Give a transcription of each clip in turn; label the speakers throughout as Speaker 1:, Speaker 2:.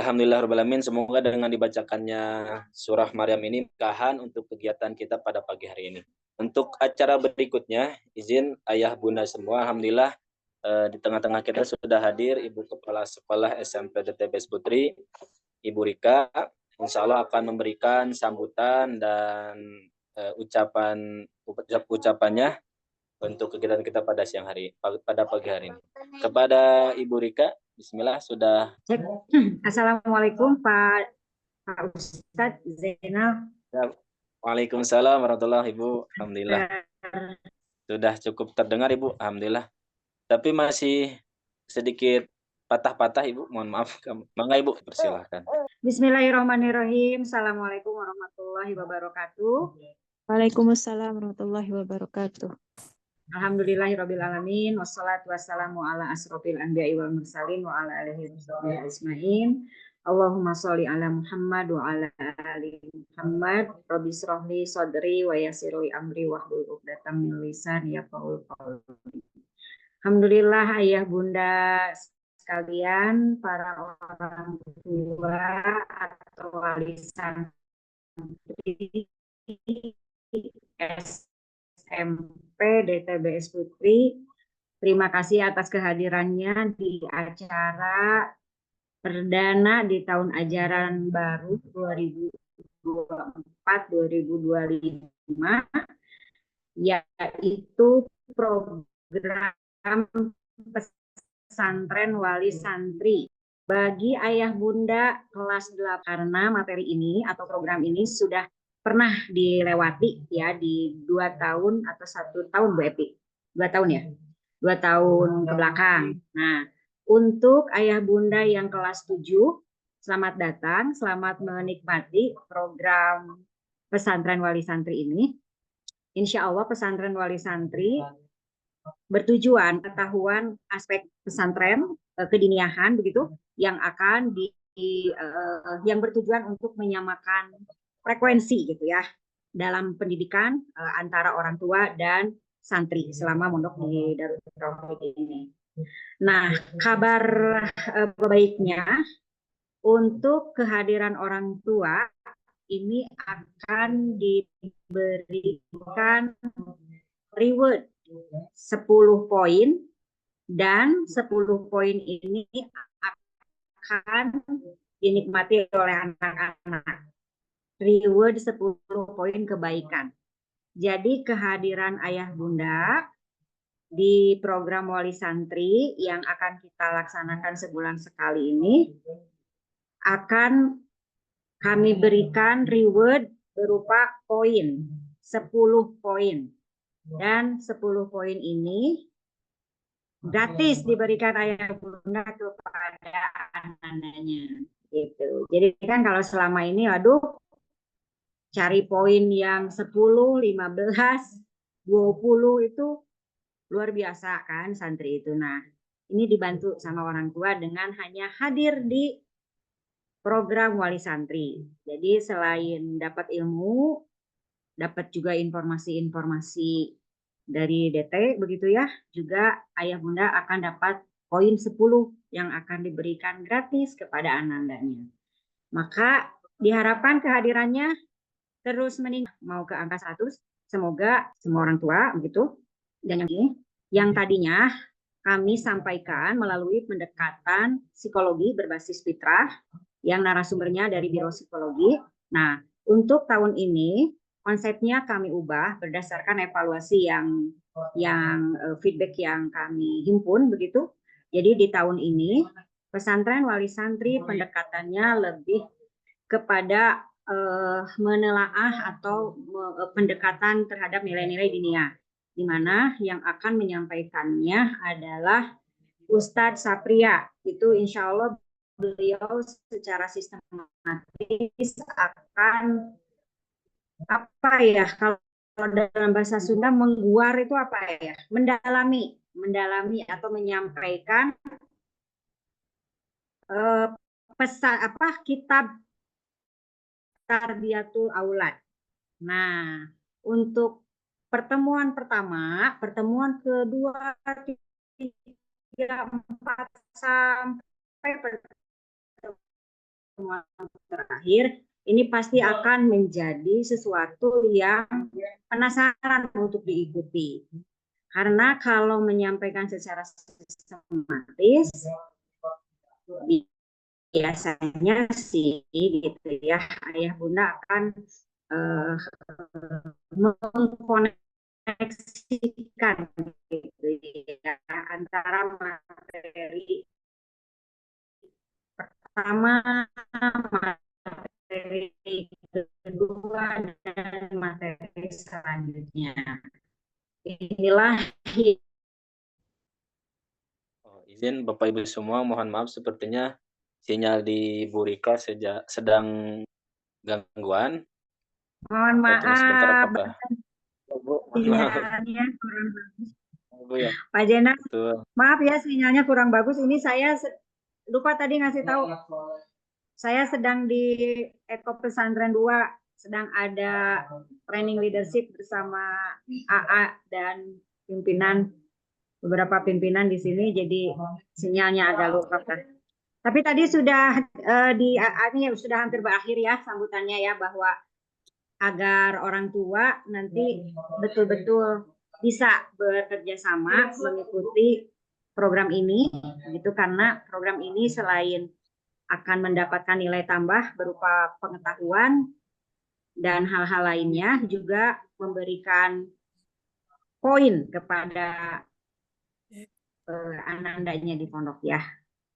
Speaker 1: Alhamdulillahirobbilalamin. Semoga dengan dibacakannya surah Maryam ini berkahan untuk kegiatan kita pada pagi hari ini. Untuk acara berikutnya, izin ayah bunda semua, alhamdulillah di tengah-tengah kita sudah hadir Ibu Kepala Sekolah SMP DTBS Putri, Ibu Rika. Insya Allah akan memberikan sambutan dan ucapannya untuk kegiatan kita pada siang hari, pada pagi hari ini. Kepada Ibu Rika, Bismillah, sudah.
Speaker 2: Assalamualaikum Pak Ustadz Zainal.
Speaker 1: Waalaikumsalam warahmatullahi Ibu. Alhamdulillah. Sudah cukup terdengar Ibu, alhamdulillah. Tapi masih sedikit patah-patah Ibu, mohon maaf. Mangga Ibu, persilahkan.
Speaker 2: Bismillahirrahmanirrahim. Assalamualaikum warahmatullahi wabarakatuh.
Speaker 3: Waalaikumsalam warahmatullahi wabarakatuh.
Speaker 2: Alhamdulillahirrabbilalamin. Wassalatu wassalamu ala asrofil anbiya'i wal mursalin wa ala alihi washabihi ajmain. Allahumma sholli ala Muhammad wa ala ali Muhammad. Rabbi shrahli sadri wa yassirli amri wahlul 'uqdatam min lisani yafqahu qawli. Alhamdulillah ayah bunda sekalian, para orang tua atau wali santri SMP DTBS Putri, terima kasih atas kehadirannya di acara perdana di tahun ajaran baru 2024-2025, yaitu program pesantren wali santri bagi ayah bunda kelas 8, karena materi ini atau program ini sudah pernah dilewati ya di 2 tahun atau 1 tahun Bu Epi, 2 tahun ya, 2 tahun ke belakang. Nah, untuk ayah bunda yang kelas 7, selamat datang, selamat menikmati program pesantren wali santri ini. Insya Allah pesantren wali santri bertujuan pengetahuan aspek pesantren kediniahan begitu yang akan yang bertujuan untuk menyamakan frekuensi gitu ya dalam pendidikan antara orang tua dan santri selama mondok di Darut Tauhid ini. Nah, kabar baiknya untuk kehadiran orang tua ini akan diberikan reward 10 poin, dan 10 poin ini akan dinikmati oleh anak-anak. Reward 10 poin kebaikan. Jadi kehadiran ayah bunda di program wali santri yang akan kita laksanakan sebulan sekali ini akan kami berikan reward berupa poin, 10 poin. Dan 10 poin ini gratis diberikan ayah bunda kepada anak-anaknya. Gitu. Jadi kan kalau selama ini aduh cari poin yang 10, 15, 20 itu luar biasa kan santri itu. Nah, ini dibantu sama orang tua dengan hanya hadir di program wali santri. Jadi selain dapat ilmu, dapat juga informasi-informasi dari DT begitu ya, juga ayah bunda akan dapat poin 10 yang akan diberikan gratis kepada anak-anaknya. Maka diharapkan kehadirannya terus meningkat mau ke angka 100, semoga semua orang tua begitu. Dan yang ini yang tadinya kami sampaikan melalui pendekatan psikologi berbasis fitrah yang narasumbernya dari Biro Psikologi. Nah, untuk tahun ini konsepnya kami ubah berdasarkan evaluasi yang feedback yang kami himpun begitu. Jadi di tahun ini pesantren wali santri pendekatannya lebih kepada menelaah atau pendekatan terhadap nilai-nilai dinia, di mana yang akan menyampaikannya adalah Ustadz Sapria. Itu insya Allah beliau secara sistematis akan apa ya, kalau dalam bahasa Sunda mengguar itu apa ya, mendalami atau menyampaikan pesan kitab Tarbiyatul Aulad. Nah, untuk pertemuan pertama, pertemuan kedua, 3, 4 sampai terakhir, ini pasti akan menjadi sesuatu yang penasaran untuk diikuti. Karena kalau menyampaikan secara sistematis, biasanya sih gitu ya, ayah bunda akan mengkoneksikan gitu ya, antara materi pertama, materi kedua, dan materi selanjutnya. Inilah
Speaker 1: Izin Bapak Ibu semua, mohon maaf sepertinya sinyal di Bu Rika sedang gangguan.
Speaker 2: mohon
Speaker 1: Saya tunggu sebentar
Speaker 2: maaf,
Speaker 1: apakah Bu,
Speaker 2: sinyalnya kurang bagus.
Speaker 1: Bu ya.
Speaker 2: Pak Jenal,
Speaker 1: Betul.
Speaker 2: maaf ya sinyalnya kurang bagus. Ini saya lupa tadi ngasih tahu. Saya sedang di Eko Pesantren 2, sedang ada training leadership bersama AA dan beberapa pimpinan di sini, jadi sinyalnya agak lupa. Tapi tadi sudah di AA ini sudah hampir berakhir ya sambutannya ya, bahwa agar orang tua nanti betul-betul bisa bekerja sama mengikuti program ini, gitu, karena program ini selain akan mendapatkan nilai tambah berupa pengetahuan dan hal-hal lainnya, juga memberikan poin kepada anak-anaknya di pondok ya.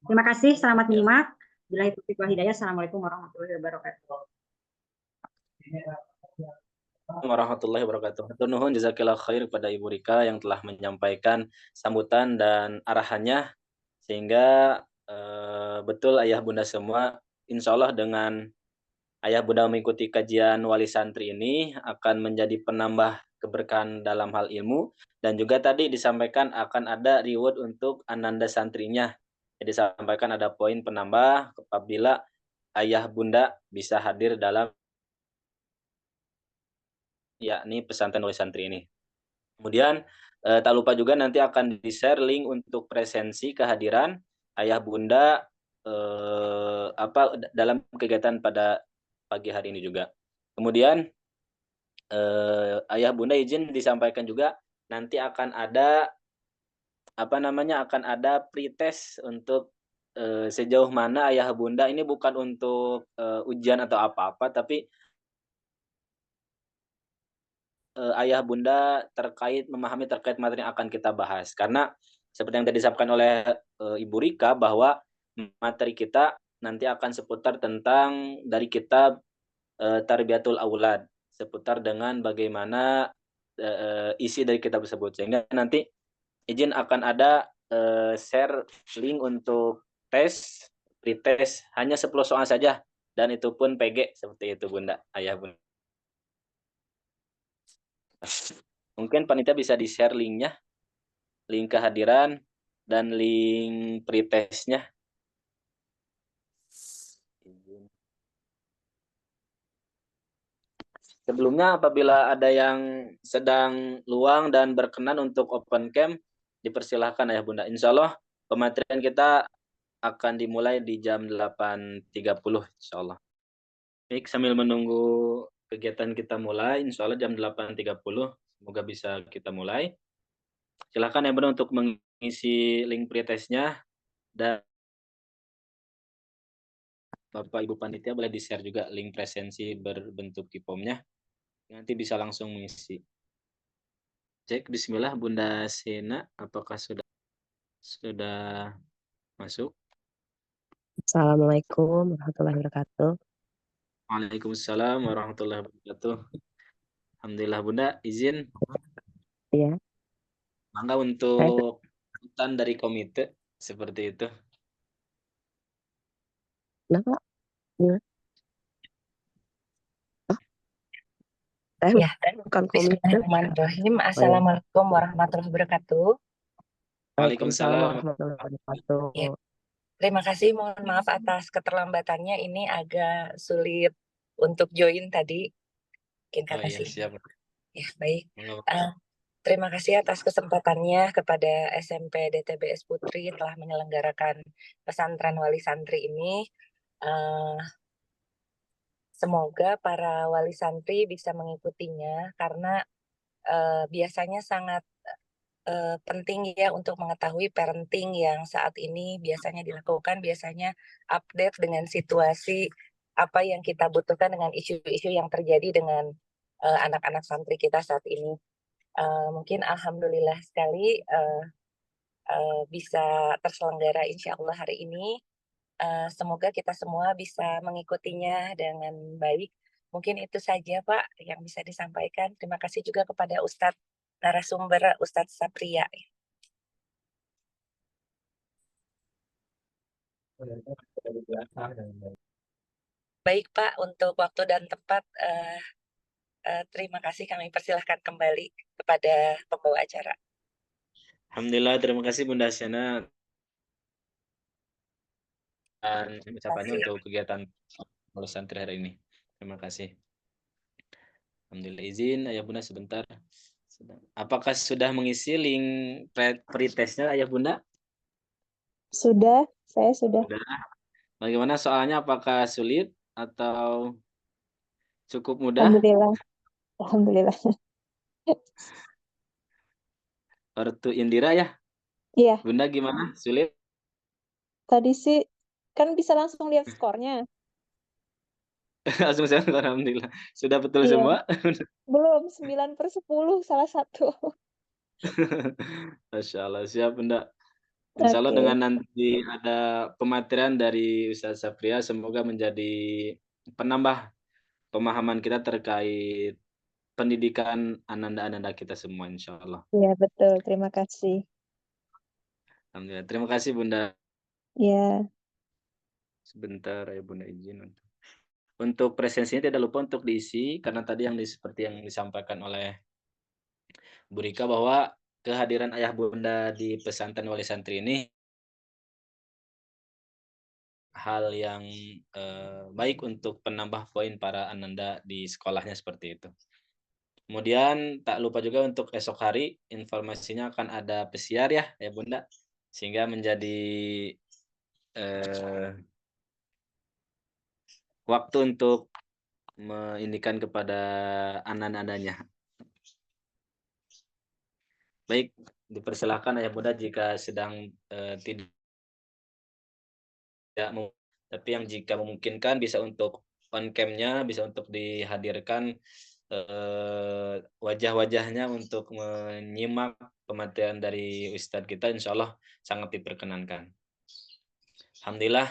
Speaker 2: Terima kasih, selamat menyimak. Billahi taufiq wal hidayah. Assalamualaikum warahmatullahi wabarakatuh.
Speaker 1: Warahmatullahi wabarakatuh. Hatur nuhun jazakillah khair kepada Ibu Rika yang telah menyampaikan sambutan dan arahannya, sehingga betul ayah bunda semua, insya Allah dengan ayah bunda mengikuti kajian wali santri ini akan menjadi penambah keberkahan dalam hal ilmu, dan juga tadi disampaikan akan ada reward untuk ananda santrinya. Jadi disampaikan ada poin penambah apabila ayah bunda bisa hadir dalam yakni pesantren wali santri ini. Kemudian tak lupa juga nanti akan di-share link untuk presensi kehadiran ayah bunda dalam kegiatan pada pagi hari ini juga. Kemudian ayah bunda izin disampaikan juga nanti akan ada akan ada pretest untuk sejauh mana ayah bunda ini bukan untuk ujian atau apa-apa, tapi ayah bunda memahami terkait materi yang akan kita bahas. Karena seperti yang tadi disampaikan oleh Ibu Rika, bahwa materi kita nanti akan seputar tentang dari kitab Tarbiyatul Aulad, seputar dengan bagaimana isi dari kitab tersebut. Sehingga nanti izin akan ada share link untuk pretest hanya 10 soal saja, dan itu pun PG seperti itu Bunda, ayah bunda. Mungkin panitia bisa di-share linknya, link kehadiran dan link pretestnya. Sebelumnya apabila ada yang sedang luang dan berkenan untuk open cam, dipersilahkan ayah bunda. Insya Allah pematerian kita akan dimulai di jam 8.30 insya Allah. Baik, sambil menunggu kegiatan kita mulai, insya Allah jam 8.30, semoga bisa kita mulai. Silakan ya bunda untuk mengisi link pretestnya, dan Bapak Ibu Panitia boleh di-share juga link presensi berbentuk kipomnya, nanti bisa langsung mengisi. Cek, bismillah Bunda Sena, apakah sudah masuk?
Speaker 4: Assalamualaikum warahmatullahi wabarakatuh.
Speaker 1: Waalaikumsalam warahmatullahi wabarakatuh. Alhamdulillah Bunda, izin.
Speaker 4: Iya.
Speaker 1: Mangga untuk hutan dari komite seperti itu.
Speaker 4: Kenapa?
Speaker 5: Ya,
Speaker 4: bukan komite.
Speaker 5: Bismillahirrahmanirrahim. Assalamualaikum warahmatullahi wabarakatuh.
Speaker 1: Waalaikumsalam
Speaker 4: warahmatullahi wabarakatuh.
Speaker 5: Ya. Terima kasih, mohon maaf atas keterlambatannya, ini agak sulit untuk join tadi. Mungkin karena
Speaker 1: iya, siap.
Speaker 5: Ya, baik. Terima kasih atas kesempatannya kepada SMP DTBS Putri telah menyelenggarakan pesantren wali santri ini. Eh, Semoga para wali santri bisa mengikutinya karena biasanya sangat penting ya untuk mengetahui parenting yang saat ini biasanya dilakukan, biasanya update dengan situasi apa yang kita butuhkan dengan isu-isu yang terjadi dengan anak-anak santri kita saat ini. Mungkin alhamdulillah sekali bisa terselenggara insya Allah hari ini. Semoga kita semua bisa mengikutinya dengan baik. Mungkin itu saja Pak yang bisa disampaikan. Terima kasih juga kepada Ustadz narasumber Ustadz Sapria. Baik Pak, untuk waktu dan tempat terima kasih, kami persilahkan kembali kepada pembawa acara.
Speaker 1: Alhamdulillah, terima kasih Bunda Asyana dan ucapannya
Speaker 5: Terima kasih.
Speaker 1: untuk kegiatan wali santri hari ini. Terima kasih. Alhamdulillah, izin Ayah Bunda sebentar. Apakah sudah mengisi link pretestnya Ayah Bunda?
Speaker 3: Sudah, saya sudah.
Speaker 1: Sudah. Bagaimana soalnya, apakah sulit atau cukup mudah?
Speaker 3: Alhamdulillah. Alhamdulillah.
Speaker 1: Ortu Indira ya?
Speaker 3: Iya,
Speaker 1: Bunda gimana? Sulit?
Speaker 3: tadi sih kan bisa langsung lihat skornya.
Speaker 1: Langsung saya alhamdulillah. Sudah betul
Speaker 3: Iya,
Speaker 1: semua?
Speaker 3: belum 9/10 salah satu.
Speaker 1: Masya Allah, siap Bunda. Insya Allah
Speaker 3: Oke,
Speaker 1: dengan nanti ada pematerian dari Ustaz Sapria, semoga menjadi penambah pemahaman kita terkait pendidikan ananda-ananda kita semua, insya Allah.
Speaker 3: iya betul. Terima kasih.
Speaker 1: Alhamdulillah. Terima kasih Bunda.
Speaker 3: Ya,
Speaker 1: Sebentar ya Bunda izin. Untuk presensinya tidak lupa untuk diisi, karena tadi seperti yang disampaikan oleh Bu Rika bahwa kehadiran ayah bunda di pesantren wali santri ini hal yang baik untuk penambah poin para ananda di sekolahnya seperti itu. Kemudian tak lupa juga untuk esok hari informasinya akan ada pesiar ya Bunda, sehingga menjadi waktu untuk mengindikan kepada anak-anaknya. Baik, dipersilahkan Ayah Bunda jika sedang tidak mau, tapi yang jika memungkinkan bisa untuk on cam-nya, bisa untuk dihadirkan wajah-wajahnya untuk menyimak pematerian dari Ustadz kita, insya Allah sangat diperkenankan. Alhamdulillah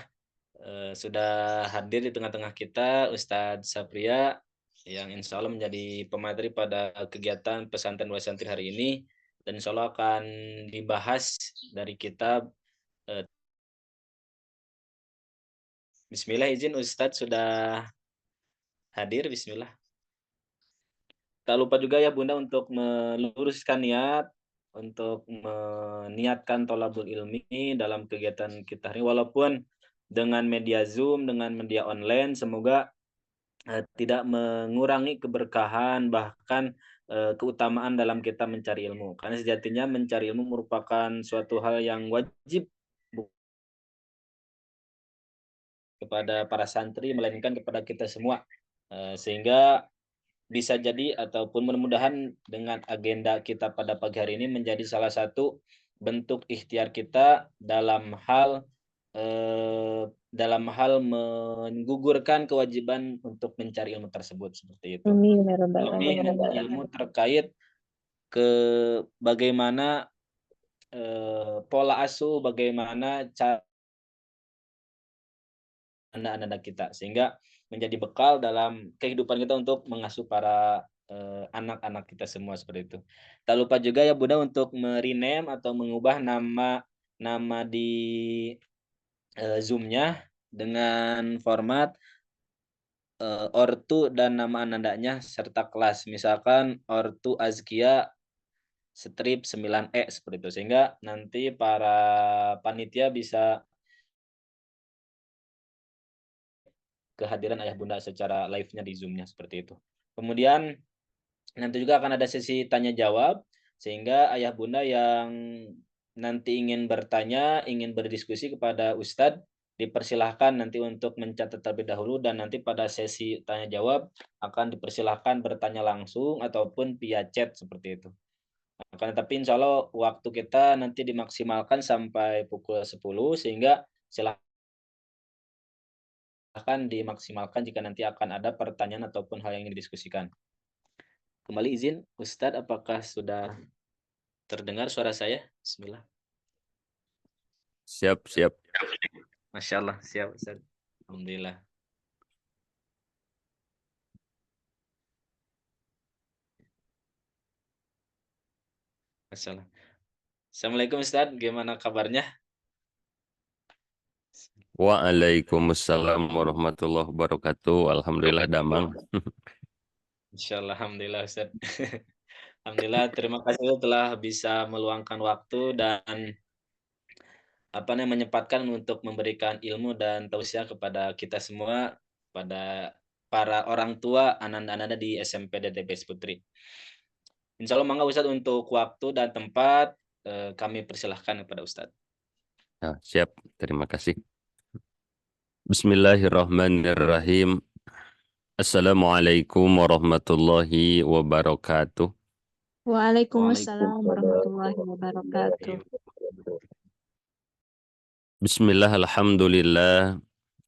Speaker 1: sudah hadir di tengah-tengah kita Ustadz Sapria yang insya Allah menjadi pemateri pada kegiatan pesantren wali santri hari ini, dan insya Allah akan dibahas dari kitab Bismillah. Izin Ustadz sudah hadir, Bismillah. Tak lupa juga ya Bunda untuk meluruskan niat, untuk meniatkan tolabul ilmi dalam kegiatan kita hari, walaupun dengan media Zoom, dengan media online, semoga tidak mengurangi keberkahan, bahkan keutamaan dalam kita mencari ilmu. Karena sejatinya mencari ilmu merupakan suatu hal yang wajib kepada para santri, melainkan kepada kita semua. Sehingga bisa jadi ataupun mudah-mudahan dengan agenda kita pada pagi hari ini menjadi salah satu bentuk ikhtiar kita dalam hal menggugurkan kewajiban untuk mencari ilmu tersebut, seperti itu.
Speaker 3: amin ya rabbal
Speaker 1: Lebih
Speaker 3: alamin.
Speaker 1: ilmu terkait ke bagaimana pola asuh, bagaimana cara anak-anak kita, sehingga menjadi bekal dalam kehidupan kita untuk mengasuh para anak-anak kita semua, seperti itu. Tak lupa juga ya Bunda untuk merename atau mengubah nama di Zoom-nya dengan format ortu dan nama anandanya serta kelas. Misalkan ortu Azkia strip 9E seperti itu, sehingga nanti para panitia bisa kehadiran ayah bunda secara live-nya di Zoom-nya, seperti itu. Kemudian nanti juga akan ada sesi tanya jawab, sehingga ayah bunda yang nanti ingin bertanya, ingin berdiskusi kepada Ustadz, dipersilahkan nanti untuk mencatat terlebih dahulu, dan nanti pada sesi tanya jawab akan dipersilahkan bertanya langsung ataupun via chat seperti itu. Akan tetapi insya Allah waktu kita nanti dimaksimalkan sampai pukul 10, sehingga silahkan dimaksimalkan jika nanti akan ada pertanyaan ataupun hal yang ingin didiskusikan. Kembali izin, Ustadz, apakah sudah terdengar suara saya? Bismillah.
Speaker 6: Siap, siap.
Speaker 1: Masya Allah, siap Ustadz. Alhamdulillah. Masya Allah. Assalamualaikum Ustadz, gimana kabarnya?
Speaker 6: Waalaikumsalam warahmatullahi wabarakatuh. Alhamdulillah damang.
Speaker 1: Insya Allah, Alhamdulillah Ustadz. Alhamdulillah, terima kasih telah bisa meluangkan waktu dan menyempatkan untuk memberikan ilmu dan tausiah kepada kita semua, pada para orang tua anak-anak di SMP DTBS Putri. Insya Allah mangga Ustadz, untuk waktu dan tempat kami persilahkan kepada Ustadz.
Speaker 6: Nah, siap, terima kasih. Bismillahirrahmanirrahim. Assalamualaikum warahmatullahi wabarakatuh.
Speaker 3: Waalaikumsalam warahmatullahi wabarakatuh.
Speaker 6: Bismillah, alhamdulillah.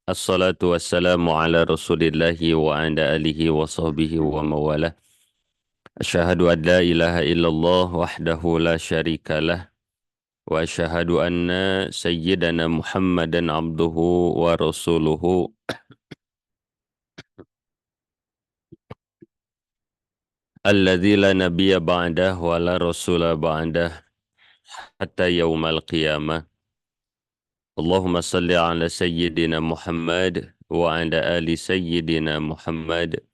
Speaker 6: Assalatu wassalamu ala rasulillahi wa ala alihi wa sahbihi wa mawalah. Asyhadu an la ilaha illallah wahdahu la syarika lah. Wa asyhadu anna sayyidana Muhammadan abduhu wa rasuluhu. Alladzi la nabiyya ba'dah wa la rasula ba'dah hatta yaumal qiyamah. Allahumma salli ala sayyidina Muhammad wa ala ali sayyidina Muhammad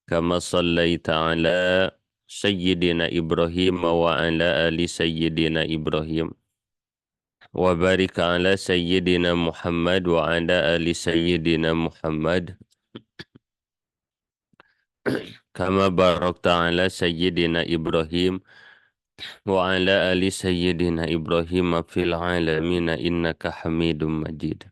Speaker 6: kama sallaita ala sayyidina Ibrahim wa ala ali sayyidina Ibrahim wa barik ala sayyidina Muhammad wa ala ali sayyidina Muhammad kama barakta ala sayyidina Ibrahim wa ala ali sayyidina Ibrahim fil alamin innaka Hamidum Majid.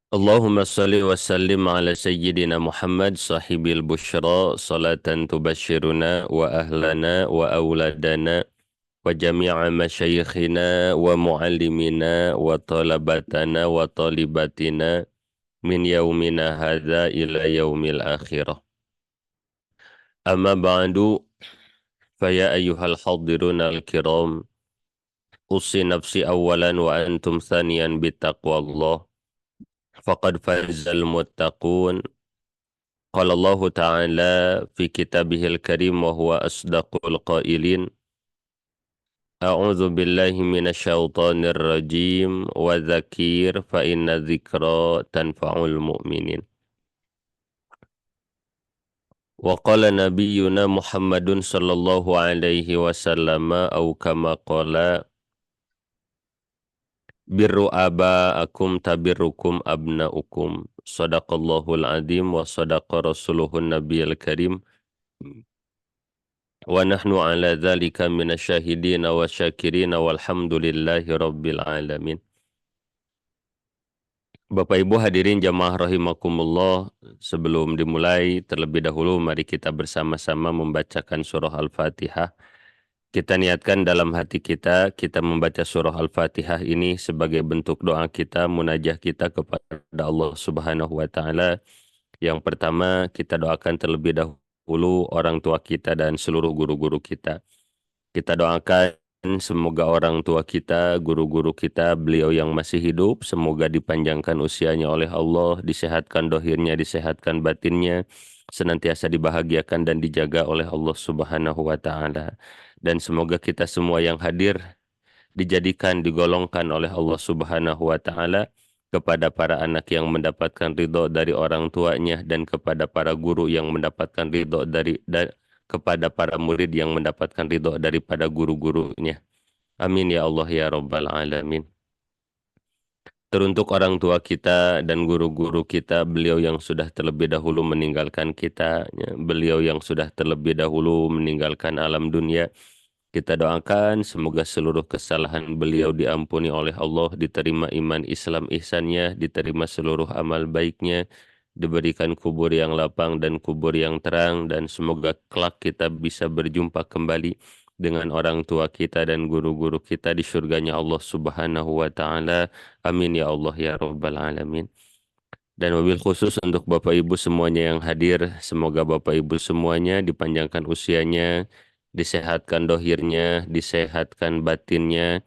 Speaker 6: Allahumma salli wa sallim ala sayyidina Muhammad sahibil bushra salatan tubashiruna wa ahlana wa awladana wa jami'a masyayikhina wa muallimina wa talabatana wa talibatina min yaumina hadha ila yaumil akhirah. Amma ba'du, faya ayyuhal hadiruna al-kiram, usi nafsi awalan wa antum thaniyan bitaqwallah. Faqad fazal muttaqun. Qala Allah Ta'ala fi kitabihil karim wa huwa asdaqul qailin. A'udzu billahi minasyaitonir rajim wa dzakir fa inna dzikra tanfa'ul mu'minin. Wa qala nabiyyuna Muhammadun sallallahu alaihi wasallam au kama qala birru aba'akum tabirrukum abna'ukum. Sadaqallahul azim wa sadaqa rasuluhun nabiyil karim. Wa nahnu ala dzalika minasyahidina wa syakirina walhamdulillahi rabbil alamin. Bapak Ibu hadirin jamaah rahimakumullah, sebelum dimulai terlebih dahulu mari kita bersama-sama membacakan surah Al-Fatihah. Kita niatkan dalam hati kita membaca surah Al-Fatihah ini sebagai bentuk doa kita, munajah kita kepada Allah Subhanahu wa Ta'ala. Yang pertama, kita doakan terlebih dahulu orang tua kita dan seluruh guru-guru kita. Kita doakan semoga orang tua kita, guru-guru kita, beliau yang masih hidup, semoga dipanjangkan usianya oleh Allah, disehatkan dohirnya, disehatkan batinnya, senantiasa dibahagiakan dan dijaga oleh Allah Subhanahu wa Ta'ala. Dan semoga kita semua yang hadir dijadikan, digolongkan oleh Allah Subhanahu wa Ta'ala kepada para anak yang mendapatkan ridho dari orang tuanya, dan kepada para guru yang mendapatkan ridho kepada para murid yang mendapatkan ridho daripada guru-gurunya. Amin ya Allah ya Rabbal Alamin. Teruntuk orang tua kita dan guru-guru kita, beliau yang sudah terlebih dahulu meninggalkan kita, ya, beliau yang sudah terlebih dahulu meninggalkan alam dunia. Kita doakan semoga seluruh kesalahan beliau diampuni oleh Allah, diterima iman Islam ihsannya, diterima seluruh amal baiknya, diberikan kubur yang lapang dan kubur yang terang, dan semoga kelak kita bisa berjumpa kembali dengan orang tua kita dan guru-guru kita di surganya Allah Subhanahu wa Ta'ala. Amin ya Allah ya Rabbal Alamin. Dan wabil khusus untuk Bapak Ibu semuanya yang hadir, semoga Bapak Ibu semuanya dipanjangkan usianya, disehatkan dohirnya, disehatkan batinnya,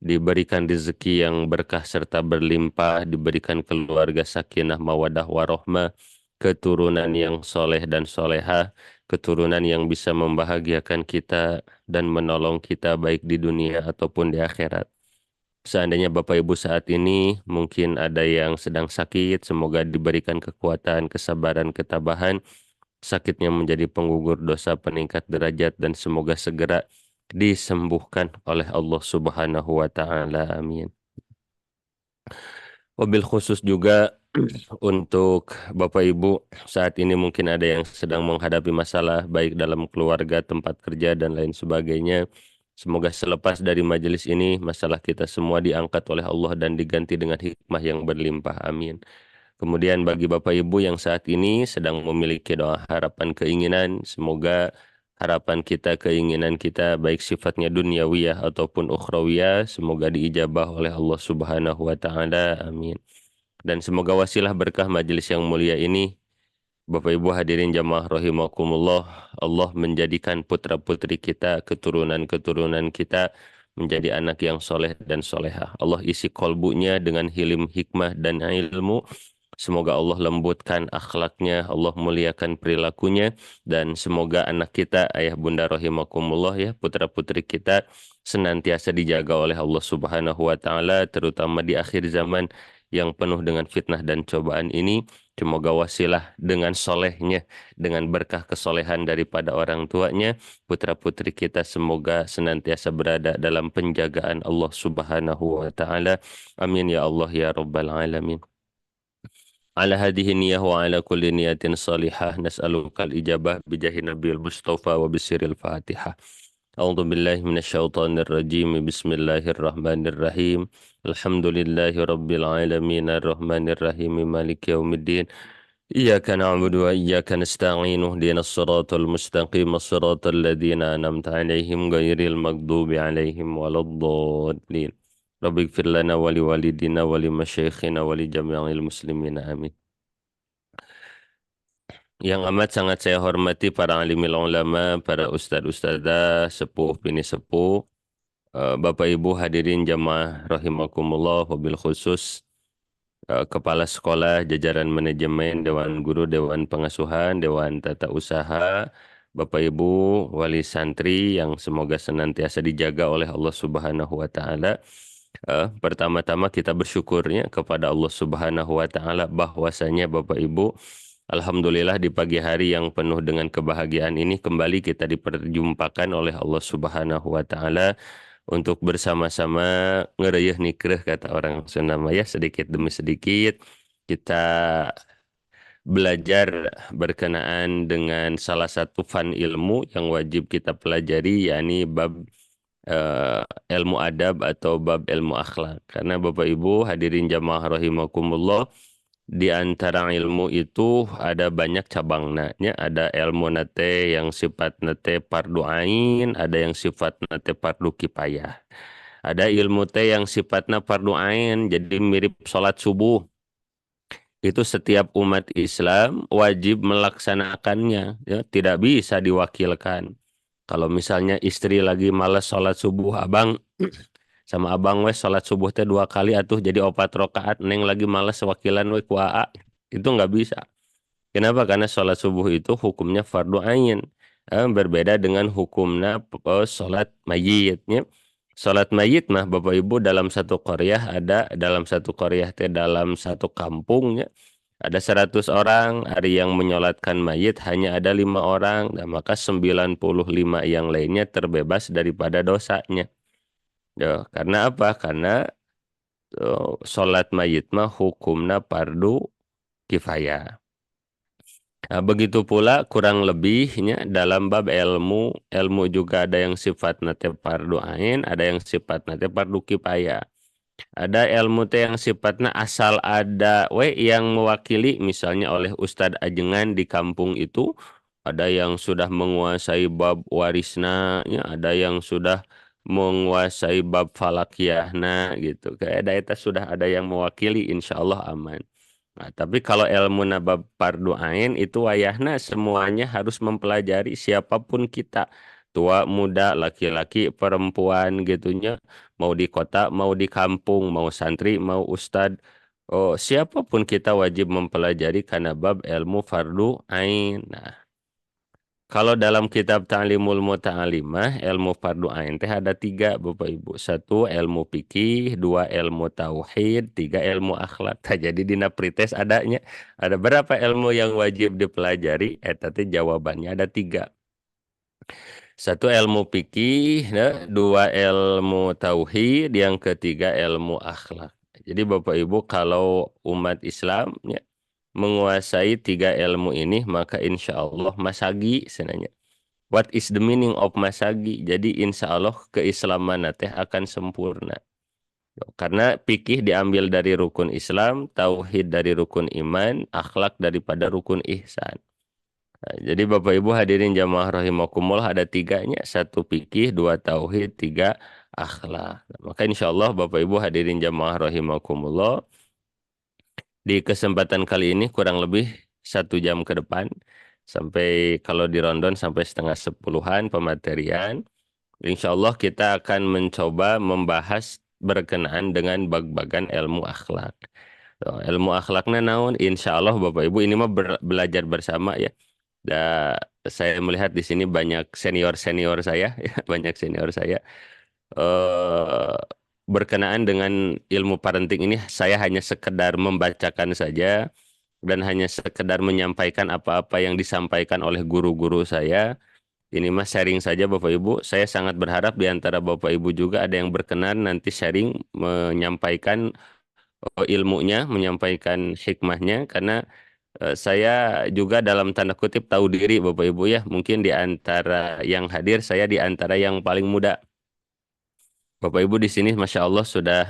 Speaker 6: diberikan rezeki yang berkah serta berlimpah, diberikan keluarga sakinah mawadah warohmah, keturunan yang soleh dan solehah, keturunan yang bisa membahagiakan kita dan menolong kita baik di dunia ataupun di akhirat. Seandainya Bapak Ibu saat ini mungkin ada yang sedang sakit, semoga diberikan kekuatan, kesabaran, ketabahan, sakitnya menjadi penggugur dosa, peningkat derajat, dan semoga segera disembuhkan oleh Allah Subhanahu wa Ta'ala. Amin. Wabil khusus juga untuk Bapak Ibu saat ini mungkin ada yang sedang menghadapi masalah baik dalam keluarga, tempat kerja, dan lain sebagainya. Semoga selepas dari majelis ini masalah kita semua diangkat oleh Allah dan diganti dengan hikmah yang berlimpah. Amin. Kemudian bagi Bapak Ibu yang saat ini sedang memiliki doa harapan keinginan, semoga harapan kita, keinginan kita baik sifatnya duniawiyah ataupun ukhrawiyah, semoga diijabah oleh Allah Subhanahu wa Ta'ala. Amin. Dan semoga wasilah berkah majelis yang mulia ini, Bapak Ibu hadirin jamaah rahimakumullah, Allah menjadikan putra-putri kita, keturunan-keturunan kita menjadi anak yang soleh dan solehah. Allah isi kolbunya dengan hilim, hikmah, dan ilmu. Semoga Allah lembutkan akhlaknya, Allah muliakan perilakunya, dan semoga anak kita, ayah bunda rahimakumullah ya, putra-putri kita senantiasa dijaga oleh Allah Subhanahu wa Ta'ala, terutama di akhir zaman yang penuh dengan fitnah dan cobaan ini. Semoga wasilah dengan solehnya, dengan berkah kesolehan daripada orang tuanya, putra-putri kita semoga senantiasa berada dalam penjagaan Allah Subhanahu wa Ta'ala. Amin ya Allah ya Rabbal Alamin. على هذه النية وعلى كل نية صالحة نسألك الإجابة بجاه النبي المصطفى وبسر الفاتحة. أعوذ بالله من الشيطان الرجيم. بسم الله الرحمن الرحيم. الحمد لله رب العالمين الرحمن الرحيم مالك يوم الدين. إياك نعبد وإياك نستعين اهدنا الصراط المستقيم الصراط الذين أنعمت عليهم غير المغضوب عليهم ولا الضالين. Rabbi ighfir lana wa liwalidina wa limasyayikhina wa li jami'il muslimina amin. Yang amat sangat saya hormati para alimil ulama, para ustadz-ustadzah, sepuh bini sepuh, Bapak Ibu hadirin jamaah rahimakumullah, wabil khusus kepala sekolah, jajaran manajemen, dewan guru, dewan pengasuhan, dewan tata usaha, Bapak Ibu wali santri yang semoga senantiasa dijaga oleh Allah Subhanahu wa Ta'ala. Pertama-tama kita bersyukurnya kepada Allah Subhanahu wa Ta'ala bahwasanya Bapak Ibu, alhamdulillah di pagi hari yang penuh dengan kebahagiaan ini kembali kita diperjumpakan oleh Allah Subhanahu wa Ta'ala untuk bersama-sama ngereyeh nikreh kata orang Sunda ya, sedikit demi sedikit kita belajar berkenaan dengan salah satu fan ilmu yang wajib kita pelajari, yakni bab ilmu adab atau bab ilmu akhlak. Karena Bapak Ibu hadirin jamaah rahimakumullah, di antara ilmu itu ada banyak cabangnya. Ada ilmu nate yang sifat nate fardu ain, ada yang sifat nate fardu kifayah. Ada ilmu teh yang sifatnya fardu ain, jadi mirip sholat subuh. Itu setiap umat Islam wajib melaksanakannya, ya, tidak bisa diwakilkan. Kalau misalnya istri lagi malas sholat subuh, abang sama abang wes sholat subuh teh 2 kali atuh jadi 4 rakaat, neng lagi malas wakilan we ku AA, itu nggak bisa. Kenapa? Karena sholat subuh itu hukumnya fardu ain, berbeda dengan hukumnya sholat mayitnya. Sholat mayit mah Bapak Ibu dalam satu qaryah ada, dalam satu qaryah teh dalam satu kampungnya ada 100 orang, hari yang menyolatkan mayit hanya ada 5 orang, dan maka 95 yang lainnya terbebas daripada dosanya. Ya, karena apa? Karena sholat mayit mah hukumna fardu kifayah. Nah, begitu pula kurang lebihnya dalam bab ilmu juga ada yang sifatna teh fardu ain, ada yang sifatna teh fardu kifayah. Ada ilmu teh yang sifatnya asal ada yang mewakili, misalnya oleh Ustadz Ajengan di kampung itu, ada yang sudah menguasai bab warisna, ya, ada yang sudah menguasai bab falakiyahna gitu. Kayak ada sudah ada yang mewakili, insya Allah aman. Nah, tapi kalau ilmu bab fardu ain itu wayahna semuanya harus mempelajari, siapapun kita, tua, muda, laki-laki, perempuan gitunya, mau di kota, mau di kampung, mau santri, mau ustad, siapapun kita wajib mempelajari karena bab ilmu fardu ain. Nah, kalau dalam kitab Ta'limul Muta'alimah, ilmu fardu ain teh ada 3, Bapak Ibu. 1 ilmu fikih, 2 ilmu tauhid, 3 ilmu akhlak. Nah, jadi dina pretest adanya ada berapa ilmu yang wajib dipelajari? Tadi jawabannya ada 3. 1 ilmu fikih, 2 ilmu tauhid, yang ketiga ilmu akhlak. Jadi Bapak Ibu kalau umat Islam ya, menguasai 3 ilmu ini, maka insya Allah masagi senanya. What is the meaning of masagi? Jadi insya Allah keislaman teh akan sempurna. Karena fikih diambil dari rukun Islam, tauhid dari rukun iman, akhlak daripada rukun ihsan. Nah, jadi Bapak Ibu hadirin jamaah rahimakumullah ada 3-nya, 1 fikih, 2 tauhid, 3 akhlak. Nah, maka insya Allah Bapak Ibu hadirin jamaah rahimakumullah, di kesempatan kali ini kurang lebih 1 jam ke depan, sampai kalau di Rondon sampai setengah 10-an pematerian. Insya Allah kita akan mencoba membahas berkenaan dengan bag-bagan ilmu akhlak. Ilmu akhlaknya naon? Insya Allah Bapak Ibu ini mah belajar bersama ya. Dan saya melihat di sini banyak senior-senior saya, ya, banyak senior saya. Berkenaan dengan ilmu parenting ini saya hanya sekedar membacakan saja dan hanya sekedar menyampaikan apa-apa yang disampaikan oleh guru-guru saya. Ini mah sharing saja Bapak Ibu. Saya sangat berharap di antara Bapak Ibu juga ada yang berkenan nanti sharing menyampaikan ilmunya, menyampaikan hikmahnya, karena saya juga dalam tanda kutip tahu diri Bapak Ibu ya. Mungkin di antara yang hadir saya di antara yang paling muda. Bapak Ibu di sini Masya Allah sudah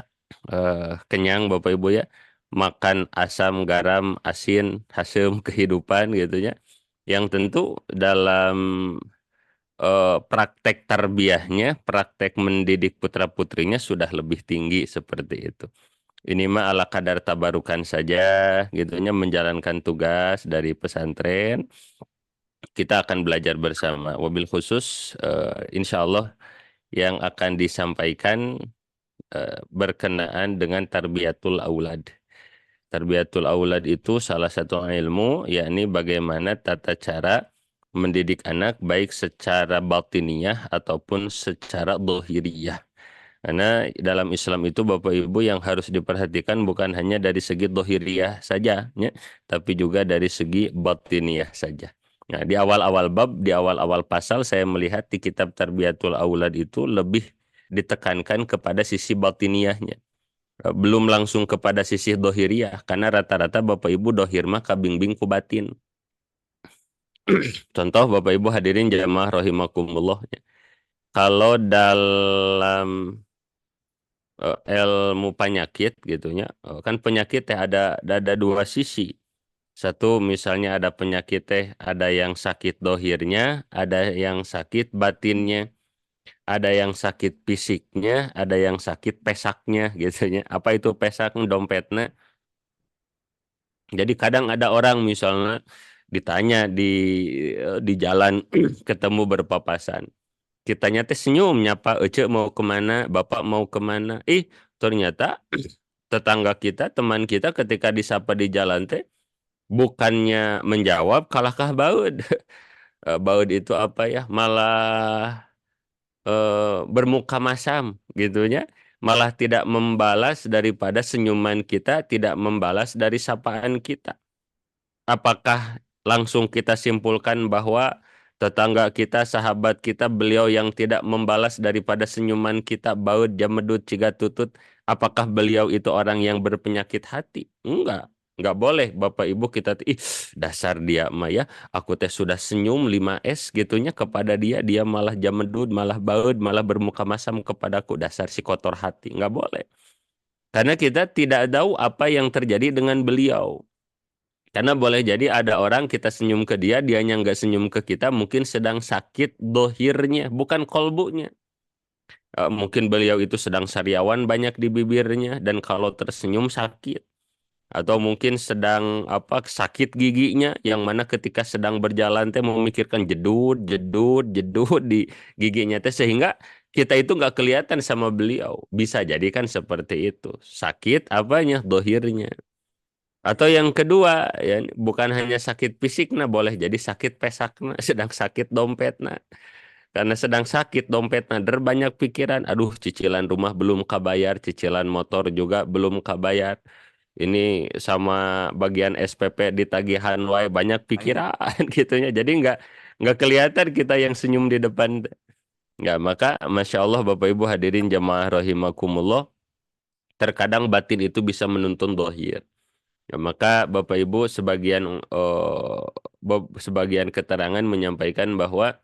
Speaker 6: kenyang Bapak Ibu ya. Makan asam, garam, asin, hasem kehidupan gitu ya. Yang tentu dalam praktek tarbiyahnya, praktek mendidik putra-putrinya sudah lebih tinggi seperti itu. Ini mah ala kadar tabarukan saja gitunya, menjalankan tugas dari pesantren. Kita akan belajar bersama. Wabil khusus insya Allah yang akan disampaikan berkenaan dengan tarbiyatul aulad. Tarbiyatul aulad itu salah satu ilmu, yakni bagaimana tata cara mendidik anak baik secara batiniyah ataupun secara dohiriyah. Karena dalam Islam itu Bapak Ibu yang harus diperhatikan bukan hanya dari segi dohiriyah saja, ya, tapi juga dari segi batiniyah saja. Nah, di awal-awal bab, di awal-awal pasal saya melihat di kitab Tarbiyatul Aulad itu lebih ditekankan kepada sisi batiniyahnya. Belum langsung kepada sisi dohiriyah, karena rata-rata Bapak Ibu dohir mah kabingbing ku batin. Contoh Bapak Ibu hadirin jamaah rahimakumullah, kalau dalam ilmu penyakit gitunya, kan penyakit teh ada 2 sisi. Satu misalnya ada penyakit teh ada yang sakit dohirnya, ada yang sakit batinnya, ada yang sakit fisiknya, ada yang sakit pesaknya gitunya. Apa itu pesak? Dompetnya. Jadi kadang ada orang misalnya ditanya di jalan ketemu berpapasan. Kitanya teh senyum nyapa, "Ece mau kemana? Bapak mau kemana?" Ternyata tetangga kita, teman kita ketika disapa di jalan teh bukannya menjawab, kalahkah baud. Baud itu apa ya? Malah bermuka masam gitunya. Malah tidak membalas daripada senyuman kita, tidak membalas dari sapaan kita. Apakah langsung kita simpulkan bahwa tetangga kita, sahabat kita, beliau yang tidak membalas daripada senyuman kita, baud jamedut ciga tutut, Apakah beliau itu orang yang berpenyakit hati? Enggak boleh Bapak Ibu kita ih dasar dia mah ya, aku teh sudah senyum 5S gitunya kepada dia, dia malah jamedud, malah baud, malah bermuka masam kepadaku, dasar si kotor hati. Enggak boleh. Karena kita tidak tahu apa yang terjadi dengan beliau. Karena boleh jadi ada orang kita senyum ke dia, dianya nggak senyum ke kita, mungkin sedang sakit dohirnya, bukan kolbunya. Mungkin beliau itu sedang sariawan banyak di bibirnya dan kalau tersenyum sakit, atau mungkin sedang sakit giginya yang mana ketika sedang berjalan teh memikirkan jedut jedut jedut di giginya teh sehingga kita itu nggak kelihatan sama beliau. Bisa jadi kan seperti itu, sakit apanya, dohirnya. Atau yang kedua ya, bukan hanya sakit fisik, nah boleh jadi sakit pesakna, sedang sakit dompetna. Karena sedang sakit dompet nader banyak pikiran, aduh cicilan rumah belum kabayar, cicilan motor juga belum kabayar. Ini sama bagian SPP ditagihan wae banyak pikiran gitunya. Jadi nggak kelihatan kita yang senyum di depan. Nggak, maka Masya Allah Bapak Ibu hadirin jamaah rahimakumullah, terkadang batin itu bisa menuntun dohir. Ya, maka Bapak Ibu sebagian keterangan menyampaikan bahwa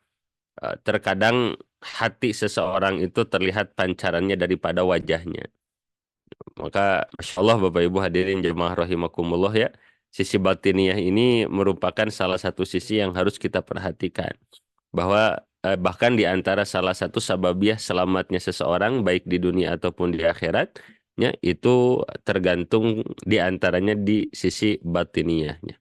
Speaker 6: terkadang hati seseorang itu terlihat pancarannya daripada wajahnya. Maka Masya Allah Bapak Ibu hadirin jemaah rahimakumullah ya, sisi batiniah ini merupakan salah satu sisi yang harus kita perhatikan. Bahwa bahkan di antara salah satu sababiah selamatnya seseorang baik di dunia ataupun di akhiratnya itu tergantung di antaranya di sisi batiniahnya.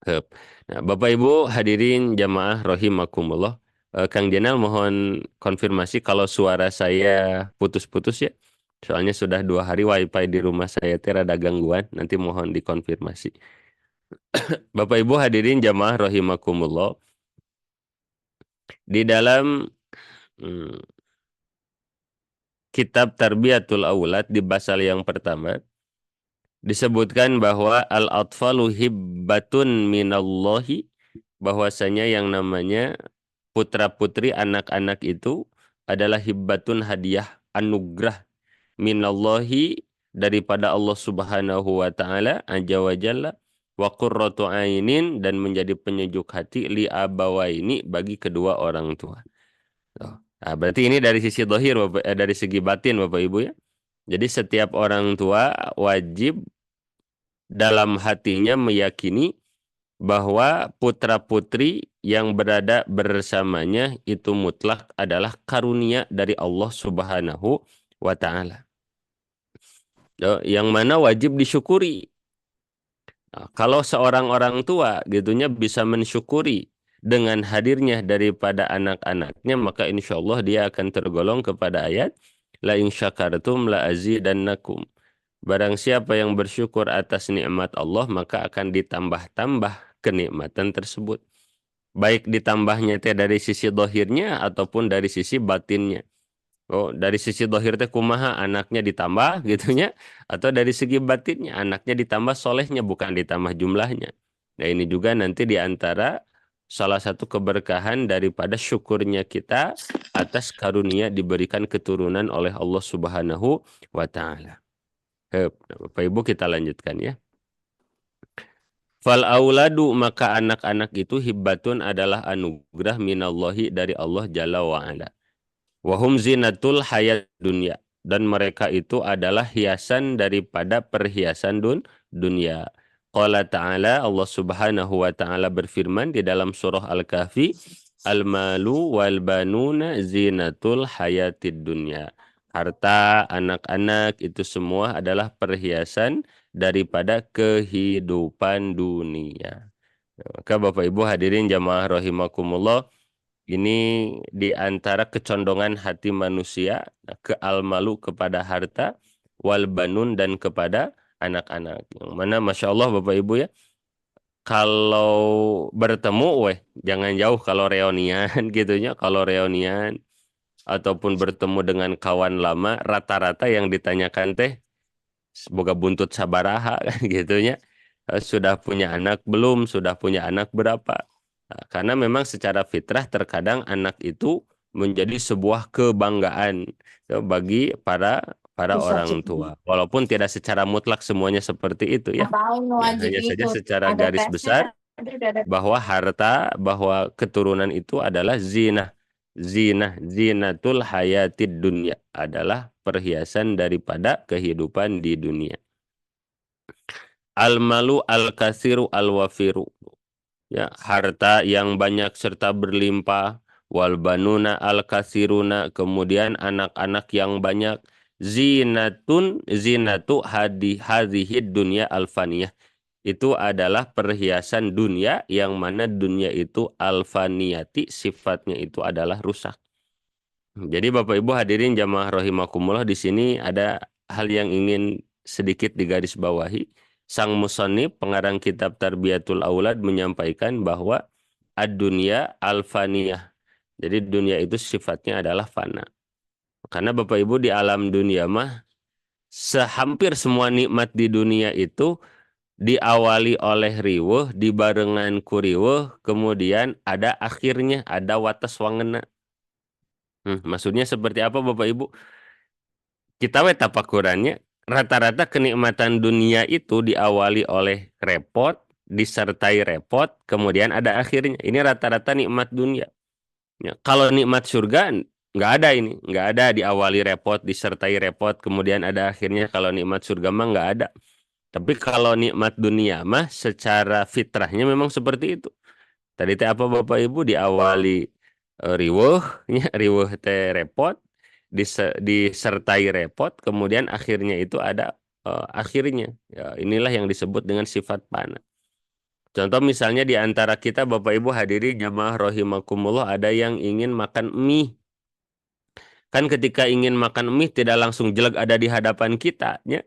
Speaker 6: Nah, Bapak Ibu hadirin jamaah rahimakumullah, Kang Jenal mohon konfirmasi kalau suara saya putus-putus ya. Soalnya sudah 2 hari wifi di rumah saya ada gangguan, nanti mohon dikonfirmasi. Bapak Ibu hadirin jamaah rahimakumullah, di dalam kitab Tarbiyatul Aulad di pasal yang pertama disebutkan bahwa al-atfalu hibbatun minallahi, bahwasanya yang namanya putra-putri anak-anak itu adalah hibbatun, hadiah, anugerah minallahi, daripada Allah Subhanahu wa taala azza wa jalla, wa qurratu ainin, dan menjadi penyejuk hati li abawaini, bagi kedua orang tua. Nah, berarti ini dari sisi zahir dari segi batin Bapak Ibu ya. Jadi setiap orang tua wajib dalam hatinya meyakini bahwa putra-putri yang berada bersamanya itu mutlak adalah karunia dari Allah Subhanahu wa taala. Yang mana wajib disyukuri. Nah, kalau seorang orang tua gitunya bisa mensyukuri dengan hadirnya daripada anak-anaknya, maka insya Allah dia akan tergolong kepada ayat la in syakartum la azidannakum. Barang siapa yang bersyukur atas nikmat Allah, maka akan ditambah-tambah kenikmatan tersebut. Baik ditambahnya teh dari sisi dohirnya ataupun dari sisi batinnya. Oh, dari sisi dohir teh kumaha, anaknya ditambah gitunya, atau dari segi batinnya anaknya ditambah solehnya, bukan ditambah jumlahnya. Nah ini juga nanti diantara salah satu keberkahan daripada syukurnya kita atas karunia diberikan keturunan oleh Allah Subhanahu wa taala. Bapak Ibu kita lanjutkan ya. Fal auladu, maka anak-anak itu hibbatun adalah anugerah minallahi, dari Allah Jalla wa ala. Wahum zinatul hayat dunia, dan mereka itu adalah hiasan daripada perhiasan dunia. Qala ta'ala, Allah Subhanahu wa ta'ala berfirman di dalam surah Al-Kahfi, al-malu wal banuna zinatul hayatid dunya. Harta, anak-anak itu semua adalah perhiasan daripada kehidupan dunia. Maka Bapak Ibu hadirin jamaah rahimakumullah, ini di antara kecondongan hati manusia ke al-malu, kepada harta, wal banun, dan kepada anak-anak. Yang mana Masya Allah Bapak Ibu ya, kalau bertemu jangan jauh kalau reunian gitunya, kalau reunian ataupun bertemu dengan kawan lama, rata-rata yang ditanyakan teh boga buntut sabaraha kan gitunya. Sudah punya anak belum, sudah punya anak berapa. Nah, karena memang secara fitrah terkadang anak itu menjadi sebuah kebanggaan bagi para para orang tua. Walaupun tidak secara mutlak semuanya seperti itu ya. Ya, hanya saja secara garis besar bahwa harta, bahwa keturunan itu adalah zinatul hayatid dunya, adalah perhiasan daripada kehidupan di dunia. Al-malu al-kasiru al-wafiru. Ya, harta yang banyak serta berlimpah, wal banuna al-kasiruna, kemudian anak-anak yang banyak, zinatu hadhid dunya al-faniyah. Itu adalah perhiasan dunia yang mana dunia itu al-faniyati, sifatnya itu adalah rusak. Jadi Bapak Ibu hadirin jamaah rahimakumullah, di sini ada hal yang ingin sedikit digarisbawahi. Sang musannif pengarang kitab Tarbiyatul Aulad menyampaikan bahwa ad-dunya al-faniyah. Jadi dunia itu sifatnya adalah fana. Karena Bapak Ibu di alam dunia mah hampir semua nikmat di dunia itu diawali oleh riweuh, dibarengan ku riweuh, kemudian ada akhirnya, ada wates wangena. Maksudnya seperti apa Bapak Ibu? Kita tapakurannya, rata-rata kenikmatan dunia itu diawali oleh repot, disertai repot, kemudian ada akhirnya. Ini rata-rata nikmat dunia. Ya, kalau nikmat surga nggak ada ini, nggak ada diawali repot, disertai repot, kemudian ada akhirnya. Kalau nikmat surga mah nggak ada. Tapi kalau nikmat dunia mah secara fitrahnya memang seperti itu. Tadi teh apa Bapak Ibu, diawali riweuh, riweuh teh repot, disertai repot, kemudian akhirnya itu ada akhirnya. Ya, inilah yang disebut dengan sifat fana. Contoh misalnya di antara kita Bapak Ibu hadirin jamaah rahimakumullah, ada yang ingin makan mie. Kan ketika ingin makan mie tidak langsung jelag ada di hadapan kita, ya.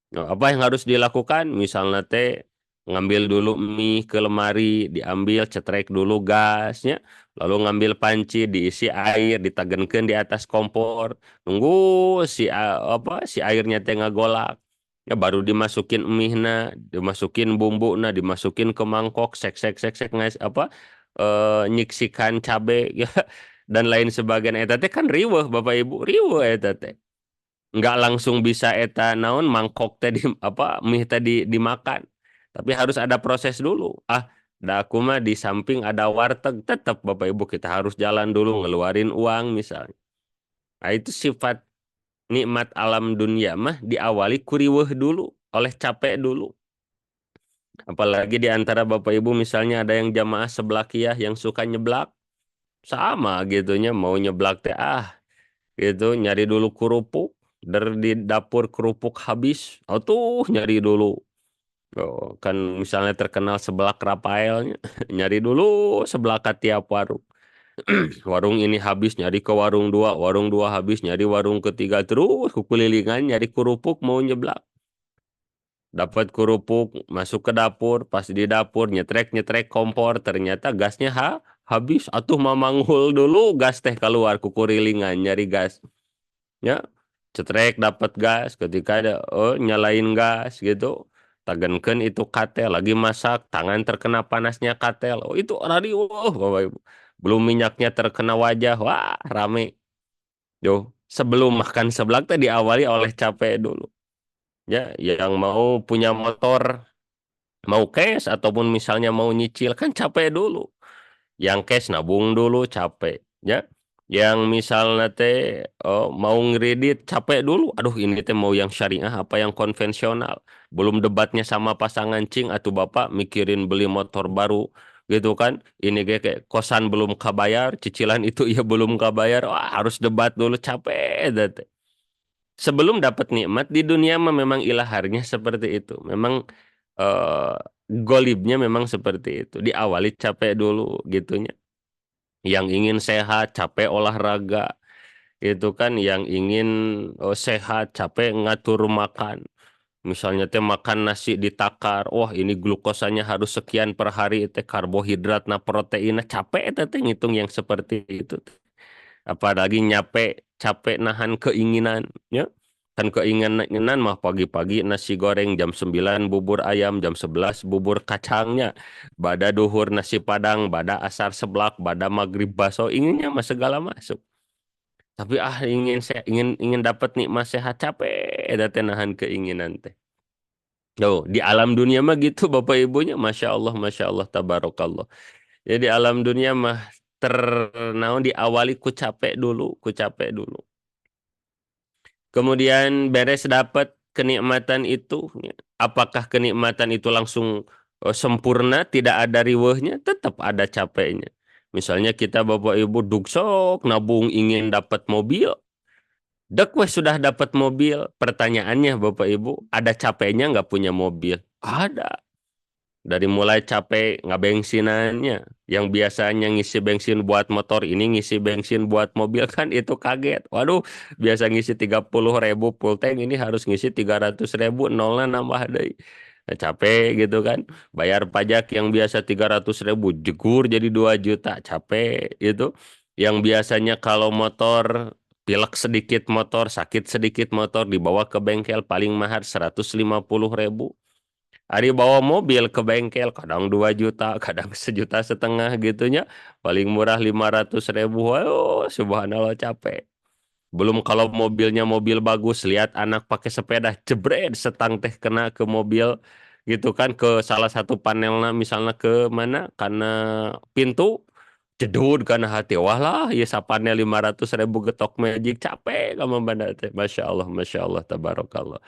Speaker 6: Apa yang harus dilakukan? Misalnya teh ngambil dulu mie ke lemari, diambil, cetrek dulu gasnya, lalu ngambil panci, diisi air, ditagenkeun di atas kompor, nunggu si airnya teh ngagolak. Ya baru dimasukin mie-na, dimasukin bumbu-na, dimasukin ke mangkok, sek nyiksikan cabe ya dan lain sebagainya. Eta teh kan riweuh Bapak Ibu, riweuh eta teh. Nggak langsung bisa eta naon mangkok tadi mie tadi dimakan, tapi harus ada proses dulu. Da aku mah di samping ada warteg, tetap Bapak Ibu kita harus jalan dulu ngeluarin uang misalnya. Nah itu sifat nikmat alam dunia mah diawali kuriweuh dulu, oleh capek dulu. Apalagi di antara Bapak Ibu misalnya ada yang jamaah seblakiyah yang suka nyeblak, sama gitunya mau nyeblak teh gitu nyari dulu kerupuk. Dari di dapur kerupuk habis, tuh nyari dulu. Kan misalnya terkenal seblak Rafaelnya, nyari dulu seblak tiap warung. Warung ini habis, nyari ke warung 2, warung 2 habis, nyari warung ketiga, terus kelilingan nyari kerupuk mau nyeblak. Dapat kerupuk, masuk ke dapur, pas di dapur nyetrek kompor, ternyata gasnya habis. Atuh mamanghul dulu gas teh keluar kukurilingan nyari gas. Ya. Cetrek dapat gas, ketika ada nyalain gas gitu, tagenkeun itu katel lagi masak, tangan terkena panasnya katel, itu radio Bapak Ibu, belum minyaknya terkena wajah, wah rame. Sebelum makan seblak teh diawali oleh capek dulu. Ya, yang mau punya motor, mau cash ataupun misalnya mau nyicil kan capek dulu. Yang cash nabung dulu capek, ya. Yang misalnya teh mau ngredit capek dulu, aduh ini teh mau yang syariah apa yang konvensional, belum debatnya sama pasangan cing atau bapak mikirin beli motor baru gitu kan, ini kayak kosan belum kabayar, cicilan itu ya belum kabayar, wah harus debat dulu, capek teh. Sebelum dapat nikmat di dunia memang ilaharnya seperti itu, memang golibnya memang seperti itu, diawali capek dulu gitunya. Yang ingin sehat capek olahraga itu kan, yang ingin sehat capek ngatur makan, misalnya teh makan nasi ditakar, wah ini glukosanya harus sekian per hari, teh karbohidrat proteinnya capek teh ngitung yang seperti itu. Apalagi capek nahan keinginan, ya kan keinginan mah pagi-pagi nasi goreng, jam 9 bubur ayam, jam 11 bubur kacangnya, bada duhur nasi padang, bada asar seblak, bada maghrib baso, inginnya mah segala masuk. Tapi ingin dapat nikmat sehat, capek eta teh nahan keinginan teh. Oh, di alam dunia mah gitu Bapak Ibunya, Masya Allah, tabarakallah. Jadi alam dunia mah naon diawali ku capek dulu, ku capek dulu. Kemudian beres dapat kenikmatan itu, ya, apakah kenikmatan itu langsung sempurna, tidak ada riweuhnya, tetap ada capeknya. Misalnya kita Bapak Ibu duksok nabung ingin dapat mobil, dek weh sudah dapat mobil. Pertanyaannya Bapak Ibu, ada capeknya nggak punya mobil? Ada. Dari mulai capek ngabensinannya, yang biasanya ngisi bensin buat motor, ini ngisi bensin buat mobil, kan itu kaget. Waduh, biasa ngisi 30.000 full tank, ini harus ngisi 300.000, nolnya nambah deh. Nah, capek gitu kan. Bayar pajak yang biasa 300.000, jegur jadi 2 juta, capek gitu. Yang biasanya kalau motor, pilek sedikit motor, sakit sedikit motor, dibawa ke bengkel paling mahal 150.000. Ari bawa mobil ke bengkel kadang 2 juta, kadang 1,5 juta gitunya. Paling murah 500.000. Ayo, subhanallah capek. Belum kalau mobilnya mobil bagus, lihat anak pakai sepeda, jebret setang teh kena ke mobil gitu kan, ke salah satu panelnya misalnya ke mana, karena pintu jedud karena hati, walah ya sapanel 500.000 getok magic, capek kamu banda teh. Masya Allah, tabarakallah.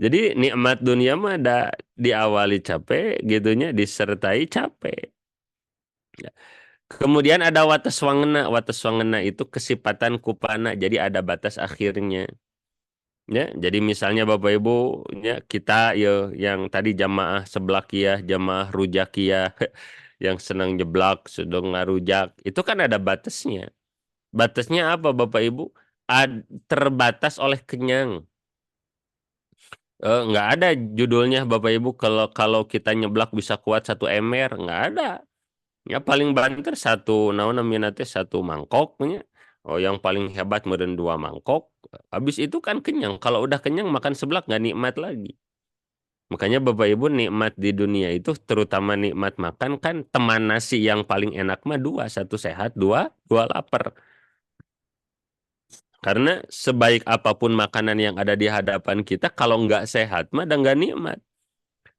Speaker 6: Jadi nikmat dunia mah ada diawali capek gitunya, disertai capek. Ya. Kemudian ada wates wangena. Wates wangena itu kesipatan kupana. Jadi ada batas akhirnya. Ya, jadi misalnya Bapak Ibu, ya kita ya yang tadi jamaah seblakiyah, jamaah rujakiyah yang senang jeblak, sedang ngarujak, itu kan ada batasnya. Batasnya apa Bapak Ibu? Terbatas oleh kenyang. Nggak ada judulnya Bapak Ibu, kalau kalau kita nyeblak bisa kuat 1 ember, nggak ada. Ya paling banter satu naon namanya teh 1 mangkoknya. Oh yang paling hebat meureun 2 mangkok. Habis itu kan kenyang. Kalau udah kenyang makan seblak nggak nikmat lagi. Makanya Bapak Ibu, nikmat di dunia itu terutama nikmat makan kan, teman nasi yang paling enak mah 2, 1 sehat, dua lapar. Karena sebaik apapun makanan yang ada di hadapan kita, kalau nggak sehat mah dan nggak nikmat.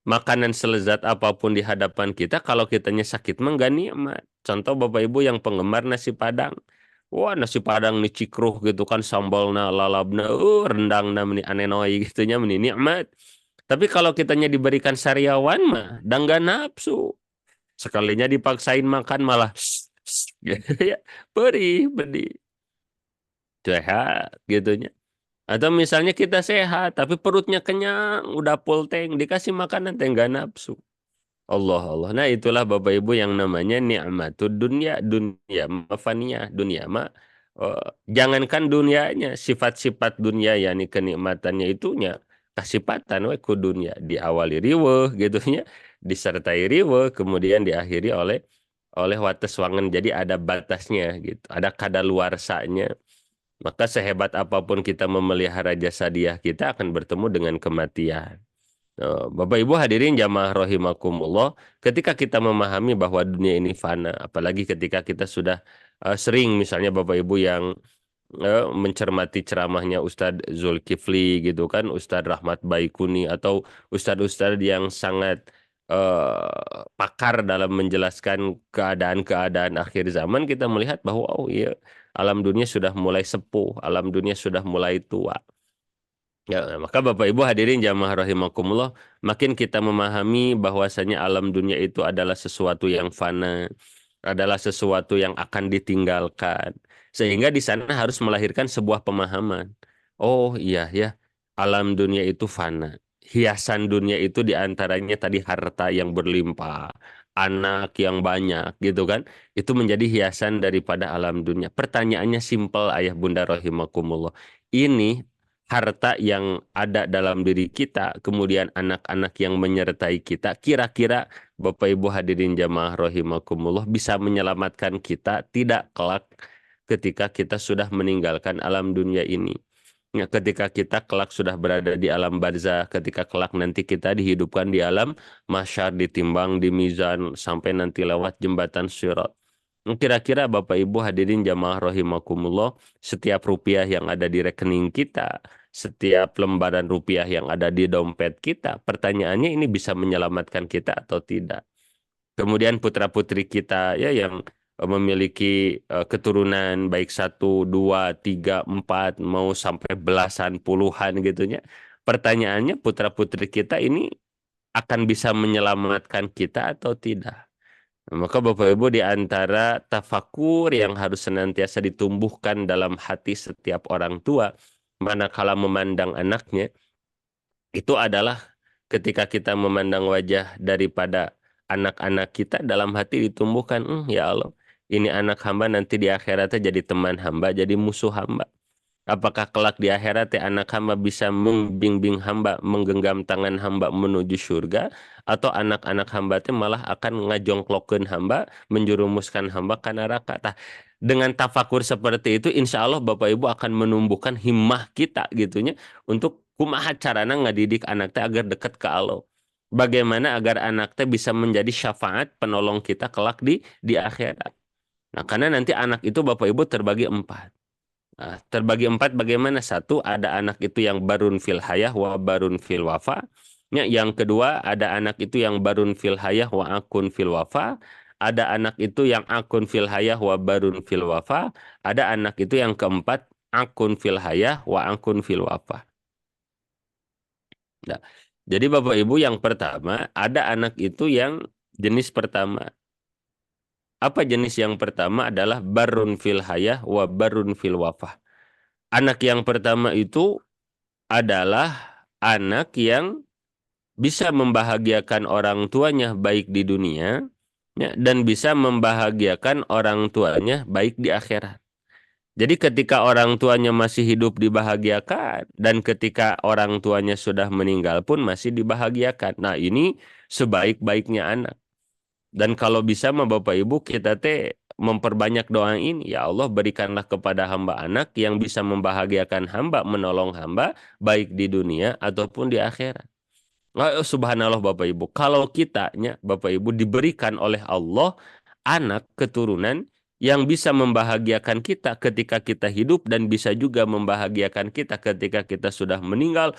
Speaker 6: Makanan selezat apapun di hadapan kita, kalau kitanya sakit mah nggak nikmat. Contoh Bapak Ibu yang penggemar nasi Padang. Wah, nasi Padang nih cikruh gitu kan, sambalna lalabna, rendangna meni anenoi gitunya meni nikmat. Tapi kalau kitanya diberikan sariawan mah dan nggak nafsu. Sekalinya dipaksain makan malah gitu ya. Perih, pedih. Sehat gitunya. Atau misalnya kita sehat tapi perutnya kenyang, udah full tank, dikasih makanan teh nggak nafsu. Allah Allah. Nah, itulah Bapak Ibu yang namanya nikmatud dunia, dunia mafaniyah, dunia mah jangankan dunianya, sifat-sifat dunia yakni kenikmatannya itunya kasipatan we ku dunia, diawali riweuh gitu nya, disertai riweuh, kemudian diakhiri oleh wates wangen. Jadi ada batasnya gitu, ada kadaluarsanya. Maka sehebat apapun kita memelihara jasadiah, kita akan bertemu dengan kematian. Bapak Ibu hadirin jamaah rahimakumullah, ketika kita memahami bahwa dunia ini fana, apalagi ketika kita sudah sering misalnya Bapak Ibu yang mencermati ceramahnya Ustadz Zulkifli gitu kan, Ustadz Rahmat Baikuni, atau Ustadz-Ustadz yang sangat pakar dalam menjelaskan keadaan-keadaan akhir zaman, kita melihat bahwa oh iya, alam dunia sudah mulai sepuh, alam dunia sudah mulai tua. Ya, maka Bapak Ibu hadirin jamaah rahimakumullah, makin kita memahami bahwasanya alam dunia itu adalah sesuatu yang fana, adalah sesuatu yang akan ditinggalkan. Sehingga di sana harus melahirkan sebuah pemahaman. Oh iya ya, alam dunia itu fana. Hiasan dunia itu diantaranya tadi harta yang berlimpah, anak yang banyak gitu kan. Itu menjadi hiasan daripada alam dunia. Pertanyaannya simpel ayah bunda rahimakumullah. Ini harta yang ada dalam diri kita, kemudian anak-anak yang menyertai kita, kira-kira Bapak Ibu hadirin jamaah rahimakumullah bisa menyelamatkan kita tidak kelak ketika kita sudah meninggalkan alam dunia ini. Ya, ketika kita kelak sudah berada di alam barzah, ketika kelak nanti kita dihidupkan di alam mahsyar, ditimbang di mizan sampai nanti lewat jembatan Sirat. Kira-kira Bapak Ibu hadirin jamaah rahimakumullah, setiap rupiah yang ada di rekening kita, setiap lembaran rupiah yang ada di dompet kita, pertanyaannya ini bisa menyelamatkan kita atau tidak? Kemudian putra-putri kita ya yang memiliki keturunan baik 1, 2, 3, 4, mau sampai belasan, puluhan gitunya. Pertanyaannya putra-putri kita ini akan bisa menyelamatkan kita atau tidak? Maka Bapak Ibu di antara tafakur yang harus senantiasa ditumbuhkan dalam hati setiap orang tua manakala memandang anaknya itu adalah ketika kita memandang wajah daripada anak-anak kita dalam hati ditumbuhkan, ya Allah, ini anak hamba nanti di akhiratnya jadi teman hamba, jadi musuh hamba. Apakah kelak di akhirat anak hamba bisa membimbing hamba, menggenggam tangan hamba menuju surga, atau anak-anak hamba itu malah akan ngajongklokeun hamba, menjerumuskan hamba ke neraka. Tah, dengan tafakur seperti itu, insya Allah Bapak Ibu akan menumbuhkan himmah kita gitunya untuk kumaha carana ngadidik anak teh agar dekat ke Allah. Bagaimana agar anak teh bisa menjadi syafaat penolong kita kelak di akhirat. Nah, karena nanti anak itu Bapak Ibu terbagi 4. Nah, terbagi 4 bagaimana? Satu, ada anak itu yang barun fil hayah wa barun fil wafa. Ya, yang kedua, ada anak itu yang barun fil hayah wa akun fil wafa. Ada anak itu yang akun fil hayah wa barun fil wafa. Ada anak itu yang keempat, akun fil hayah wa akun fil wafa. Nah, jadi Bapak Ibu yang pertama, ada anak itu yang jenis pertama. Apa jenis yang pertama adalah barun fil hayah wa barun fil wafa. Anak yang pertama itu adalah anak yang bisa membahagiakan orang tuanya baik di dunia ya, dan bisa membahagiakan orang tuanya baik di akhirat. Jadi ketika orang tuanya masih hidup dibahagiakan dan ketika orang tuanya sudah meninggal pun masih dibahagiakan. Nah, ini sebaik-baiknya anak. Dan kalau bisa mah Bapak Ibu kita teh memperbanyak doa ini. Ya Allah berikanlah kepada hamba anak yang bisa membahagiakan hamba, menolong hamba baik di dunia ataupun di akhirat. Oh, subhanallah Bapak Ibu. Kalau kitanya Bapak Ibu diberikan oleh Allah anak keturunan yang bisa membahagiakan kita ketika kita hidup dan bisa juga membahagiakan kita ketika kita sudah meninggal.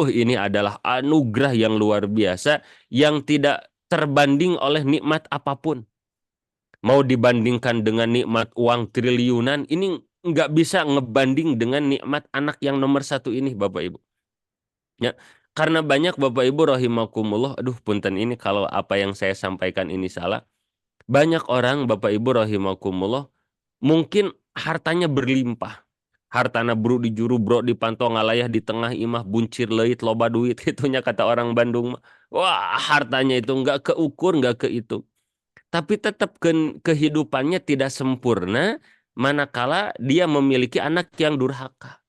Speaker 6: Ini adalah anugerah yang luar biasa yang tidak terbanding oleh nikmat apapun. Mau dibandingkan dengan nikmat uang triliunan, ini nggak bisa ngebanding dengan nikmat anak yang nomor 1 ini Bapak Ibu. Ya, karena banyak Bapak Ibu rahimakumullah, aduh punten ini kalau apa yang saya sampaikan ini salah. Banyak orang Bapak Ibu rahimakumullah mungkin hartanya berlimpah. Hartana bro di juru bro di pantau ngalayah di tengah imah buncir leit loba duit itunya kata orang Bandung. Wah, hartanya itu nggak keukur, nggak kehitung. Tapi tetap kehidupannya tidak sempurna manakala dia memiliki anak yang durhaka.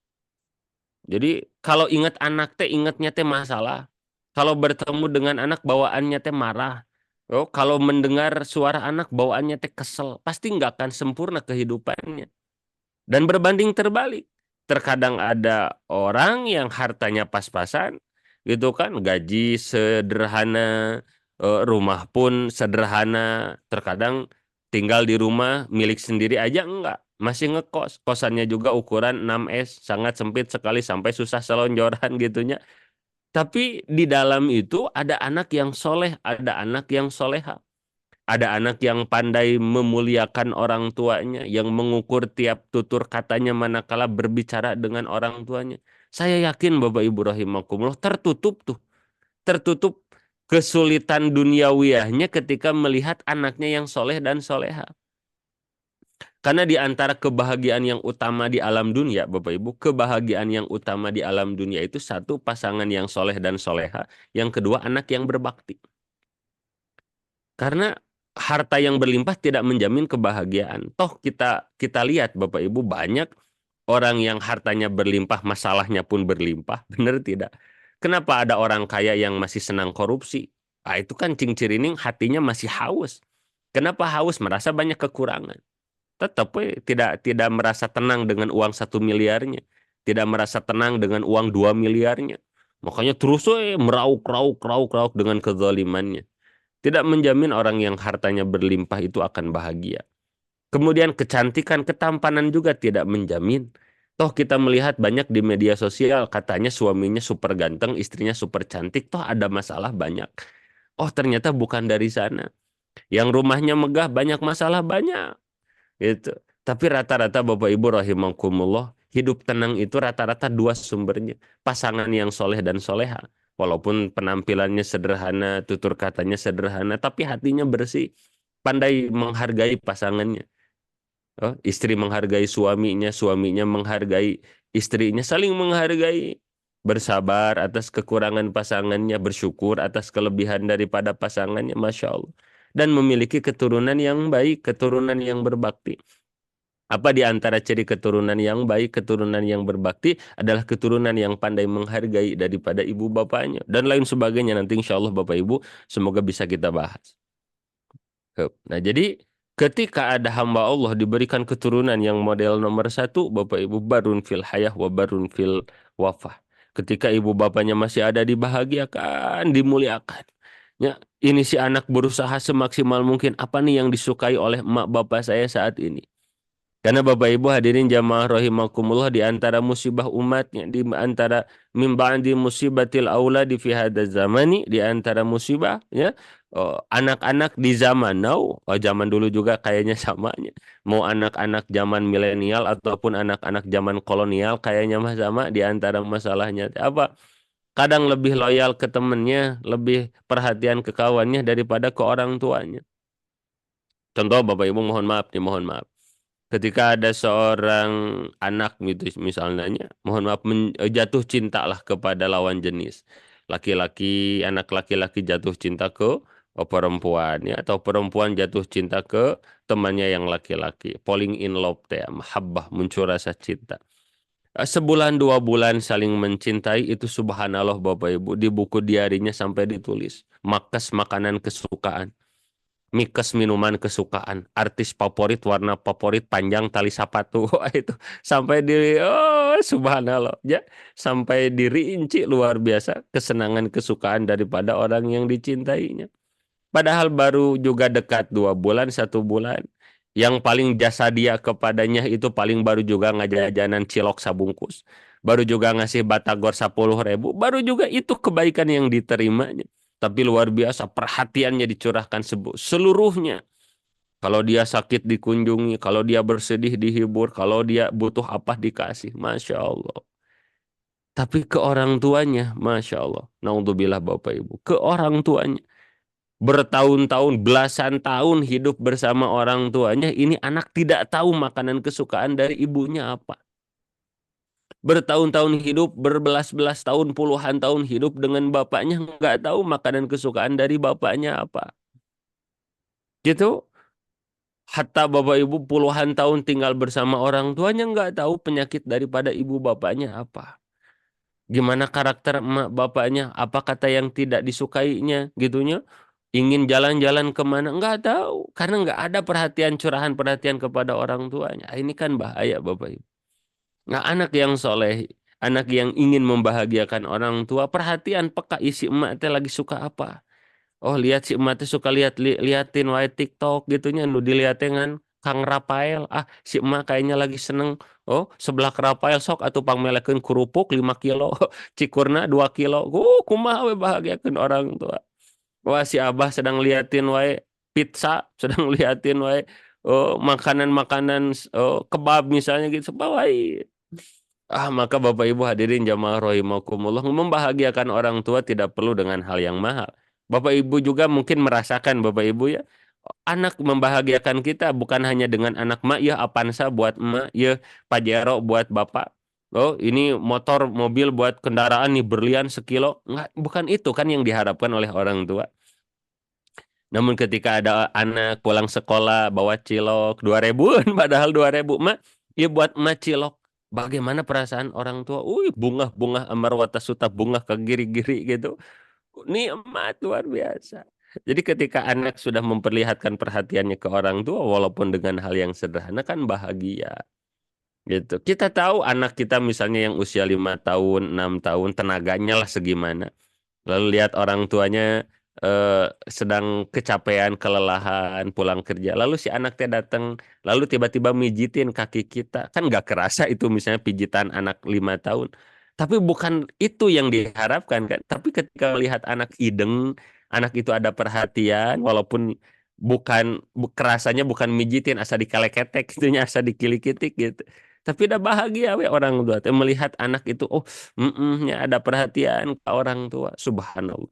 Speaker 6: Jadi kalau ingat anak teh ingatnya teh masalah. Kalau bertemu dengan anak bawaannya teh marah. Oh, kalau mendengar suara anak bawaannya teh kesel. Pasti nggak akan sempurna kehidupannya. Dan berbanding terbalik. Terkadang ada orang yang hartanya pas-pasan. Gitu kan, gaji sederhana, rumah pun sederhana. Terkadang tinggal di rumah milik sendiri aja enggak. Masih ngekos. Kosannya juga ukuran 6S. Sangat sempit sekali sampai susah selonjoran gitunya. Tapi di dalam itu ada anak yang soleh, ada anak yang soleha. Ada anak yang pandai memuliakan orang tuanya, yang mengukur tiap tutur katanya manakala berbicara dengan orang tuanya. Saya yakin Bapak Ibu rahimakumullah tertutup tuh. Tertutup kesulitan duniawiyahnya ketika melihat anaknya yang soleh dan soleha. Karena di antara kebahagiaan yang utama di alam dunia, Bapak Ibu, kebahagiaan yang utama di alam dunia itu satu, pasangan yang soleh dan soleha. Yang kedua, anak yang berbakti. Karena harta yang berlimpah tidak menjamin kebahagiaan. Toh kita lihat Bapak Ibu banyak orang yang hartanya berlimpah, masalahnya pun berlimpah. Benar tidak? Kenapa ada orang kaya yang masih senang korupsi? Ah, itu kan cing-cirining hatinya masih haus. Kenapa haus? Merasa banyak kekurangan. Tetap tidak merasa tenang dengan uang 1 miliarnya. Tidak merasa tenang dengan uang 2 miliarnya. Makanya terus merauk dengan kezalimannya. Tidak menjamin orang yang hartanya berlimpah itu akan bahagia. Kemudian kecantikan, ketampanan juga tidak menjamin. Toh kita melihat banyak di media sosial, katanya suaminya super ganteng, istrinya super cantik, toh ada masalah banyak. Oh ternyata bukan dari sana. Yang rumahnya megah banyak masalah banyak. Gitu. Tapi rata-rata Bapak Ibu rahimakumullah, hidup tenang itu rata-rata dua sumbernya. Pasangan yang soleh dan soleha. Walaupun penampilannya sederhana, tutur katanya sederhana, tapi hatinya bersih. Pandai menghargai pasangannya. Oh, istri menghargai suaminya, suaminya menghargai istrinya, saling menghargai. Bersabar atas kekurangan pasangannya, bersyukur atas kelebihan daripada pasangannya, Masya Allah. Dan memiliki keturunan yang baik, keturunan yang berbakti. Apa di antara ciri keturunan yang baik, keturunan yang berbakti adalah keturunan yang pandai menghargai daripada ibu bapaknya. Dan lain sebagainya nanti insya Allah Bapak Ibu semoga bisa kita bahas. Nah jadi ketika ada hamba Allah diberikan keturunan yang model nomor satu, Bapak Ibu barun fil hayah wa barun fil wafah. Ketika ibu bapaknya masih ada dibahagiakan, dimuliakan. Ya, ini si anak berusaha semaksimal mungkin. Apa nih yang disukai oleh emak bapak saya saat ini? Karena Bapak Ibu hadirin jamaah rahimakumullah, di antara musibah umatnya, di antara di musibatil auladi fi hadzal zamani, di antara musibah ya, anak-anak di zaman now, zaman dulu juga kayaknya samanya. Mau anak-anak zaman milenial ataupun anak-anak zaman kolonial kayaknya mah sama, di antara masalahnya apa? Kadang lebih loyal ke temannya, lebih perhatian ke kawannya daripada ke orang tuanya. Contoh Bapak Ibu mohon maaf nih, mohon maaf. Ketika ada seorang anak gitu misalnya, mohon maaf jatuh cinta lah kepada lawan jenis. Laki-laki, anak laki-laki jatuh cinta ke perempuan ya, atau perempuan jatuh cinta ke temannya yang laki-laki. Falling in love ya, mahabbah, muncul rasa cinta. Sebulan 2 bulan saling mencintai itu subhanallah Bapak Ibu, di buku diarinya sampai ditulis makas makanan kesukaan, mikes minuman kesukaan, artis favorit, warna favorit, panjang tali sepatu. Wah, itu sampai di subhanallah ya, sampai dirinci luar biasa kesenangan kesukaan daripada orang yang dicintainya. Padahal baru juga dekat 2 bulan, 1 bulan. Yang paling jasa dia kepadanya itu paling baru juga ngajajanan cilok sabungkus. Baru juga ngasih batagor 10.000. Baru juga itu kebaikan yang diterimanya. Tapi luar biasa perhatiannya dicurahkan seluruhnya. Kalau dia sakit dikunjungi, kalau dia bersedih dihibur, kalau dia butuh apa dikasih. Masya Allah. Tapi ke orang tuanya, Masya Allah. Naudzubillah Bapak Ibu. Ke orang tuanya. Bertahun-tahun, belasan tahun hidup bersama orang tuanya. Ini anak tidak tahu makanan kesukaan dari ibunya apa. Bertahun-tahun hidup, berbelas-belas tahun, puluhan tahun hidup dengan bapaknya, nggak tahu makanan kesukaan dari bapaknya apa. Gitu. Hatta bapak ibu puluhan tahun tinggal bersama orang tuanya, nggak tahu penyakit daripada ibu bapaknya apa. Gimana karakter emak bapaknya, apa kata yang tidak disukainya, gitunya. Ingin jalan-jalan kemana, nggak tahu. Karena nggak ada perhatian, curahan perhatian kepada orang tuanya. Ini kan bahaya bapak ibu. Nah, anak yang soleh, anak yang ingin membahagiakan orang tua, perhatian peka isi emak teh lagi suka apa. Oh lihat si emak teh suka liatin wae TikTok gitunya, nu diliatin kan Kang Rafael. Ah si emak kayaknya lagi seneng. Oh sebelah Rafael sok atuh pangmelekeun kerupuk 5 kilo, cikurna 2 kilo. Kumaha we bahagiakeun orang tua. Wah si Abah sedang liatin wae pizza, sedang liatin wae makanan-makanan kebab misalnya gitu. Bawai. Maka Bapak Ibu hadirin jamaah rahimakumullah, membahagiakan orang tua tidak perlu dengan hal yang mahal. Bapak Ibu juga mungkin merasakan Bapak Ibu ya, anak membahagiakan kita bukan hanya dengan anak mak ya Avanza buat emak ya, Pajero buat bapak. Oh, ini motor mobil buat kendaraan nih berlian sekilo. Enggak, bukan itu kan yang diharapkan oleh orang tua. Namun ketika ada anak pulang sekolah bawa cilok 2.000 padahal 2.000 mak, ya buat emak cilok. Bagaimana perasaan orang tua? Bunga-bunga amar watasuta, bunga kegiri-giri gitu. Nikmat luar biasa. Jadi ketika anak sudah memperlihatkan perhatiannya ke orang tua walaupun dengan hal yang sederhana kan bahagia. Gitu. Kita tahu anak kita misalnya yang usia 5 tahun, 6 tahun tenaganya lah segimana. Lalu lihat orang tuanya sedang kecapean, kelelahan, pulang kerja. Lalu si anak teh datang, lalu tiba-tiba mijitin kaki kita. Kan nggak kerasa itu misalnya pijitan anak 5 tahun. Tapi bukan itu yang diharapkan kan. Tapi ketika melihat anak ideng, anak itu ada perhatian, walaupun kerasanya bukan mijitin, asa dikaleketek gitunya, asa dikilikitik gitu. Tapi udah bahagia we orang tua teh melihat anak itu, oh, nya ada perhatian ke orang tua. Subhanallah.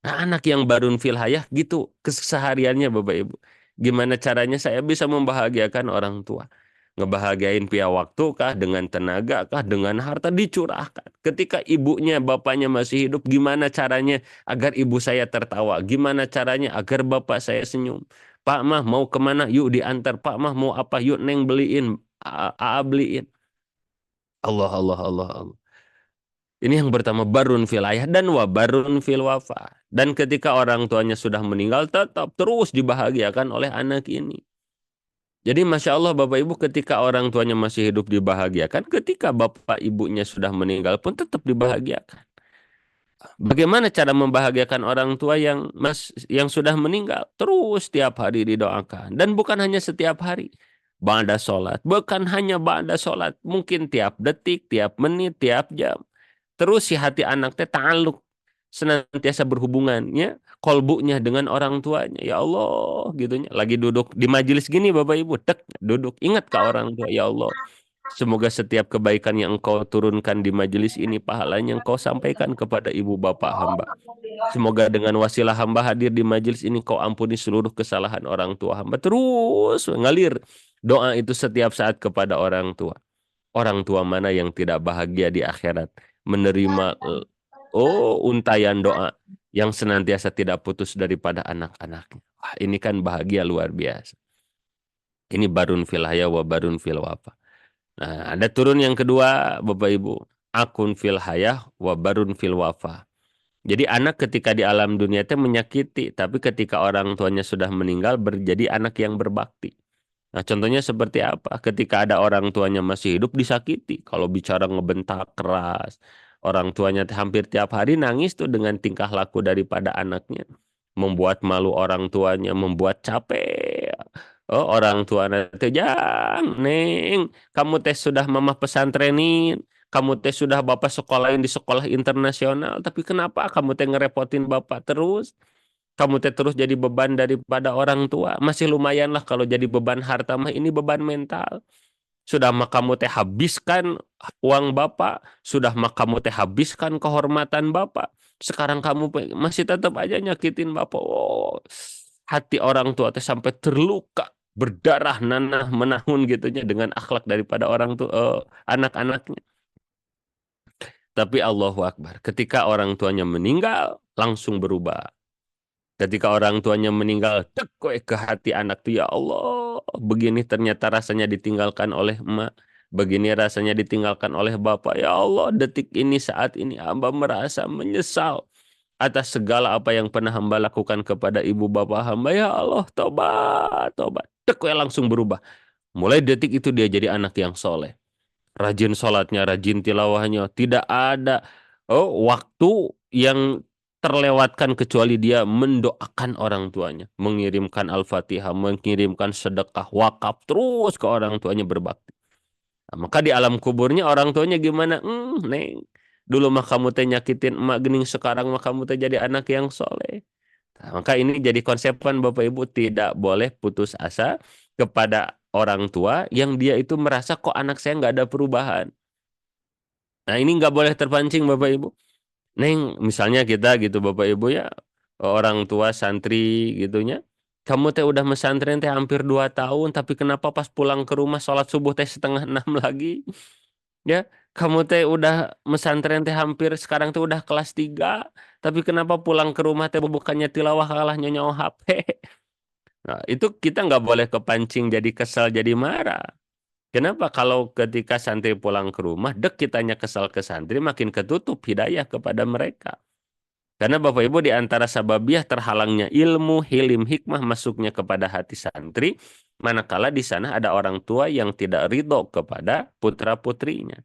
Speaker 6: Nah, anak yang barun fil hayah gitu kesehariannya Bapak Ibu. Gimana caranya saya bisa membahagiakan orang tua? Ngebahagiain via waktu kah, dengan tenaga kah, dengan harta dicurahkan. Ketika ibunya, bapaknya masih hidup, gimana caranya agar ibu saya tertawa? Gimana caranya agar bapak saya senyum? Pak mah mau kemana? Yuk diantar. Pak mah mau apa? Yuk neng beliin. Aa beliin. Allah, Allah, Allah, Allah. Ini yang pertama barun fil ayah dan wabarun fil wafa. Dan ketika orang tuanya sudah meninggal tetap terus dibahagiakan oleh anak ini. Jadi Masya Allah Bapak Ibu ketika orang tuanya masih hidup dibahagiakan. Ketika Bapak Ibunya sudah meninggal pun tetap dibahagiakan. Bagaimana cara membahagiakan orang tua yang sudah meninggal? Terus setiap hari didoakan. Dan bukan hanya setiap hari. Ba'da sholat. Bukan hanya ba'da sholat. Mungkin tiap detik, tiap menit, tiap jam. Terus si hati anak teh ta'aluk senantiasa berhubungannya kolbunya dengan orang tuanya. Ya Allah, gitunya. Lagi duduk di majelis gini Bapak Ibu, tek duduk ingat ke orang tua. Ya Allah, semoga setiap kebaikan yang Engkau turunkan di majelis ini pahalanya Engkau sampaikan kepada ibu bapak hamba. Semoga dengan wasilah hamba hadir di majelis ini Kau ampuni seluruh kesalahan orang tua hamba. Terus ngalir doa itu setiap saat kepada orang tua. Orang tua mana yang tidak bahagia di akhirat menerima untayan doa yang senantiasa tidak putus daripada anak-anaknya. Wah, ini kan bahagia luar biasa. Ini barun fil haya wa barun fil wafa. Nah, ada turun yang kedua Bapak Ibu. Akun fil haya wa barun fil wafa. Jadi anak ketika di alam dunia itu menyakiti, tapi ketika orang tuanya sudah meninggal berjadi anak yang berbakti. Nah, contohnya seperti apa? Ketika ada orang tuanya masih hidup disakiti. Kalau bicara ngebentak keras, orang tuanya hampir tiap hari nangis tuh dengan tingkah laku daripada anaknya. Membuat malu orang tuanya, membuat capek. Oh, orang tuanya teh jang, neng, kamu teh sudah mama pesantrenin, kamu teh sudah bapak sekolahin di sekolah internasional, tapi kenapa kamu teh ngerepotin bapak terus? Kamu teh terus jadi beban daripada orang tua. Masih lumayan lah kalau jadi beban harta mah, ini beban mental. Sudah mah kamu teh habiskan uang bapak, sudah mah kamu teh habiskan kehormatan bapak. Sekarang kamu masih tetap aja nyakitin bapak. Oh, hati orang tua teh sampai terluka, berdarah nanah menahun gitunya dengan akhlak daripada orang tua anak-anaknya. Tapi Allahu Akbar, ketika orang tuanya meninggal langsung berubah. Ketika orang tuanya meninggal, tek ke hati anak tuh, ya Allah, begini ternyata rasanya ditinggalkan oleh emak, begini rasanya ditinggalkan oleh bapak. Ya Allah, detik ini saat ini hamba merasa menyesal atas segala apa yang pernah hamba lakukan kepada ibu bapak hamba. Ya Allah, tobat, tobat. Tek langsung berubah. Mulai detik itu dia jadi anak yang soleh. Rajin sholatnya, rajin tilawahnya. Tidak ada waktu yang terlewatkan kecuali dia mendoakan orang tuanya. Mengirimkan Al-Fatihah, mengirimkan sedekah, wakaf, terus ke orang tuanya berbakti. Nah, maka di alam kuburnya orang tuanya gimana? Neng, dulu mah kamu teh nyakitin emak gening, sekarang mah kamu teh jadi anak yang soleh. Nah, maka ini jadi konsepan Bapak Ibu, tidak boleh putus asa kepada orang tua yang dia itu merasa kok anak saya nggak ada perubahan. Nah ini nggak boleh terpancing Bapak Ibu. Neng, misalnya kita gitu Bapak Ibu ya, orang tua santri gitunya. Kamu teh udah mesantren teh hampir 2 tahun, tapi kenapa pas pulang ke rumah sholat subuh teh 5:30 lagi? Ya, kamu teh udah mesantren teh hampir sekarang teh udah kelas 3, tapi kenapa pulang ke rumah teh bukannya tilawah kalah nyonyoh HP? Nah, itu kita nggak boleh kepancing jadi kesal, jadi marah. Kenapa? Kalau ketika santri pulang ke rumah, dek kitanya kesal ke santri, makin ketutup hidayah kepada mereka. Karena Bapak Ibu di antara sababiah terhalangnya ilmu, hilim, hikmah masuknya kepada hati santri, manakala di sana ada orang tua yang tidak ridho kepada putra-putrinya.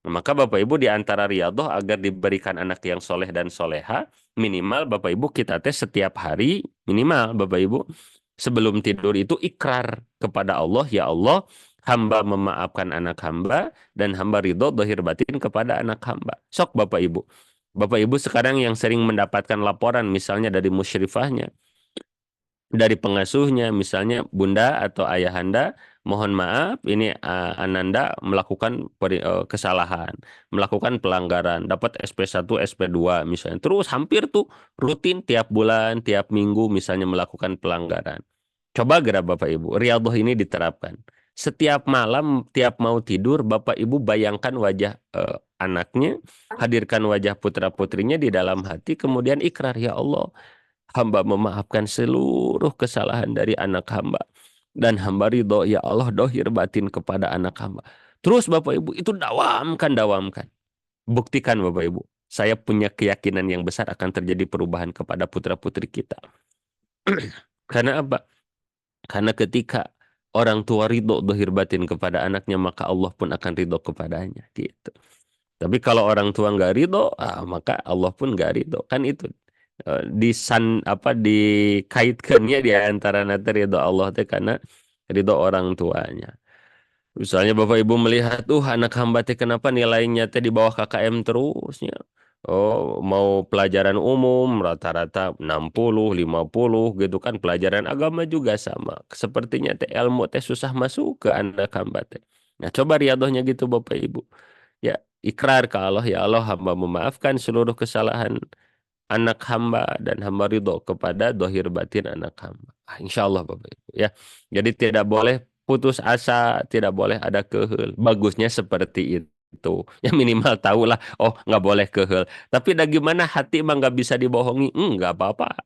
Speaker 6: Maka Bapak Ibu di antara riyadhah agar diberikan anak yang soleh dan soleha, minimal Bapak Ibu kita setiap hari, minimal Bapak Ibu sebelum tidur itu ikrar kepada Allah, ya Allah, hamba memaafkan anak hamba dan hamba ridho dohir batin kepada anak hamba. Sok Bapak Ibu. Bapak Ibu sekarang yang sering mendapatkan laporan misalnya dari musyrifahnya, dari pengasuhnya, misalnya bunda atau ayahanda, mohon maaf, ini ananda melakukan kesalahan, melakukan pelanggaran, dapat SP1, SP2 misalnya. Terus hampir tuh rutin tiap bulan, tiap minggu misalnya melakukan pelanggaran. Coba gerak Bapak Ibu, riyadhah ini diterapkan. Setiap malam, tiap mau tidur, Bapak Ibu bayangkan wajah anaknya, hadirkan wajah putra-putrinya di dalam hati, kemudian ikrar, ya Allah, hamba memaafkan seluruh kesalahan dari anak hamba. Dan hamba ridho, ya Allah, dohir batin kepada anak hamba. Terus Bapak Ibu, itu dawamkan, dawamkan. Buktikan Bapak Ibu. Saya punya keyakinan yang besar akan terjadi perubahan kepada putra-putri kita. Karena apa? Karena ketika orang tua ridho dohir batin kepada anaknya, maka Allah pun akan ridho kepadanya. Gitu. Tapi kalau orang tua nggak ridho, maka Allah pun nggak ridho. Kan itu dikaitkannya di antara nanti ridho Allah teh karena ridho orang tuanya. Misalnya Bapak Ibu melihat, anak hamba teh kenapa nilainya teh di bawah KKM terusnya. Oh, mau pelajaran umum rata-rata 60, 50 gitu kan, pelajaran agama juga sama. Sepertinya teh ilmu teh susah masuk ke anak hamba teh. Nah, coba riyadhahnya gitu Bapak Ibu. Ya, ikrar ke Allah, ya Allah, hamba memaafkan seluruh kesalahan anak hamba dan hamba ridho kepada dohir batin anak hamba. Insya Allah Bapak Ibu ya. Jadi tidak boleh putus asa, tidak boleh ada kehel. Bagusnya seperti itu. Ya minimal tahulah, oh nggak boleh kehel. Tapi gimana hati emang nggak bisa dibohongi? Nggak apa-apa.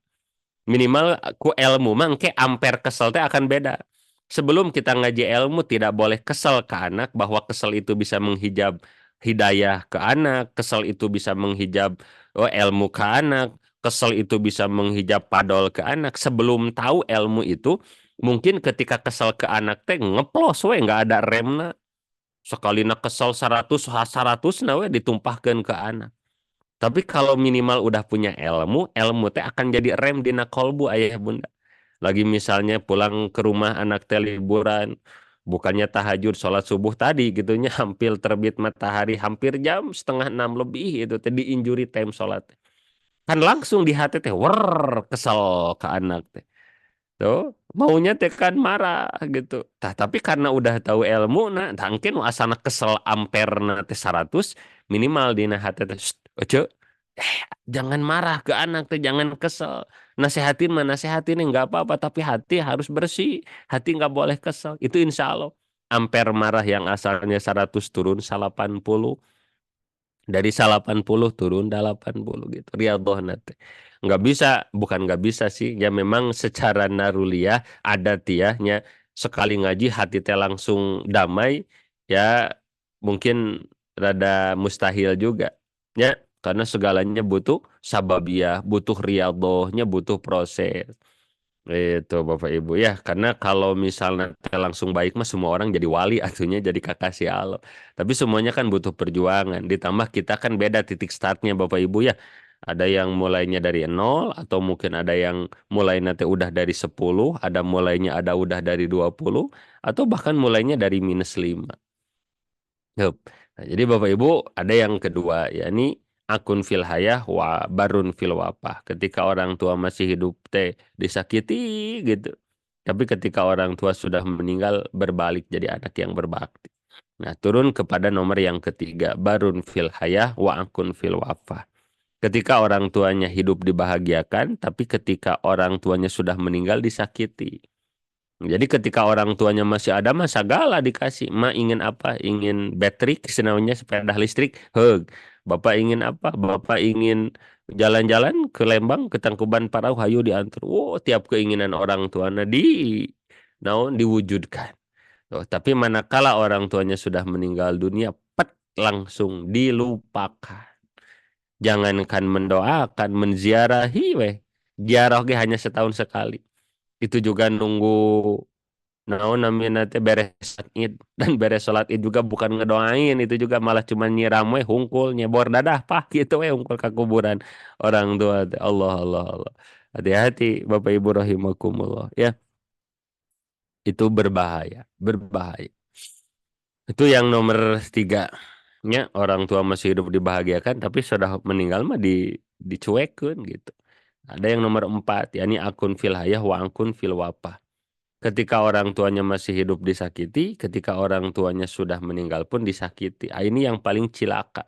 Speaker 6: Minimal ku ilmu mangke ampere kesel teh akan beda. Sebelum kita ngaji ilmu tidak boleh kesel ke anak, bahwa kesel itu bisa menghijab hidayah ke anak, kesel itu bisa menghijab ilmu ke anak, kesel itu bisa menghijab padol ke anak. Sebelum tahu ilmu itu, mungkin ketika kesel ke anak teh ngeplos we nggak ada remna. Sekali nak kesel 100 100 we ditumpahkan ke anak. Tapi kalau minimal udah punya ilmu, ilmu teh akan jadi rem dina kolbu ayah bunda. Lagi misalnya pulang ke rumah anak teh liburan, bukannya tahajud sholat subuh tadi gitunya, hampir terbit matahari, hampir jam 5:30 lebih itu teh diinjuri time sholat. Kan langsung di hati teh kesel ke anak teh. Tuh, maunya teh kan marah gitu. Tapi karena udah tahu ilmu, nah mungkin asana kesel ampere teh 100, minimal dina hati teh, oce, jangan marah ke anak teh, jangan kesel. Nasehatin mah nasehatin nggak apa-apa, tapi hati harus bersih, hati nggak boleh kesel. Itu insya Allah. Ampere marah yang asalnya 100 turun 80, dari 80 turun 80 gitu. Riyadhah nate. Nggak bisa, bukan nggak bisa sih, ya memang secara naruliyah adatiahnya sekali ngaji hati teh langsung damai, ya mungkin rada mustahil juga. Ya, karena segalanya butuh sababiyah, butuh riyadhahnya, butuh proses. Itu Bapak Ibu ya, karena kalau misalnya langsung baik mah semua orang jadi wali, atunya jadi kakasih Allah. Tapi semuanya kan butuh perjuangan. Ditambah kita kan beda titik startnya Bapak Ibu ya. Ada yang mulainya dari 0, atau mungkin ada yang mulai nanti udah dari 10, ada mulainya ada udah dari 20, atau bahkan mulainya dari -5. Yup. Nah, jadi Bapak Ibu ada yang kedua, yakni akun fil hayah wa barun fil wafah. Ketika orang tua masih hidup teh disakiti gitu. Tapi ketika orang tua sudah meninggal berbalik jadi anak yang berbakti. Nah, turun kepada nomor yang ketiga, barun fil hayah wa akun fil wafah. Ketika orang tuanya hidup dibahagiakan, tapi ketika orang tuanya sudah meninggal disakiti. Jadi ketika orang tuanya masih ada, mah segala dikasih. Ma ingin apa? Ingin battery, namanya sepeda listrik. Heg. Bapak ingin apa? Bapak ingin jalan-jalan ke Lembang, ke Tangkuban Parau, hayu diantar. Oh, tiap keinginan orang tuanya naon diwujudkan. Oh, tapi manakala orang tuanya sudah meninggal dunia, pet langsung dilupakan. Jangankan mendoakan, menziarahi weh. Ziarah ge hanya setahun sekali. Itu juga nunggu naon namina teh beres sholat Id, dan beres sholat Id juga bukan ngedoain, itu juga malah cuma nyiram we hungkul nyebor dadah pah gitu we hungkul ka kuburan orang tua teh. Allah Allah Allah. Hati-hati Bapak Ibu rahimakumullah ya. Itu berbahaya, berbahaya. Itu yang nomor 3 nya, orang tua masih hidup dibahagiakan tapi sudah meninggal mah dicuekeun gitu. Ada yang nomor 4, yakni akun fil hayah wa akun fil wafah. Ketika orang tuanya masih hidup disakiti, ketika orang tuanya sudah meninggal pun disakiti. Ah, ini yang paling cilaka.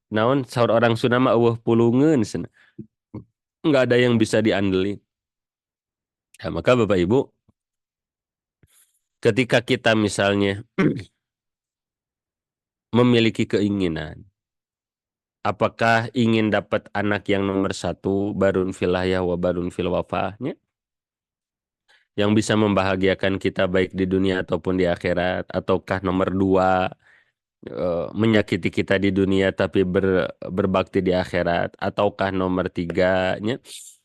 Speaker 6: Naon saur orang Sunda mah eueuh pulungeun cenah. Enggak ada yang bisa diandelin. Nah, maka Bapak Ibu, ketika kita misalnya memiliki keinginan, apakah ingin dapat anak yang nomor 1, barun fil hayah wa barun fil wafahnya, yang bisa membahagiakan kita baik di dunia ataupun di akhirat, ataukah nomor 2, menyakiti kita di dunia tapi berbakti di akhirat, ataukah nomor 3-nya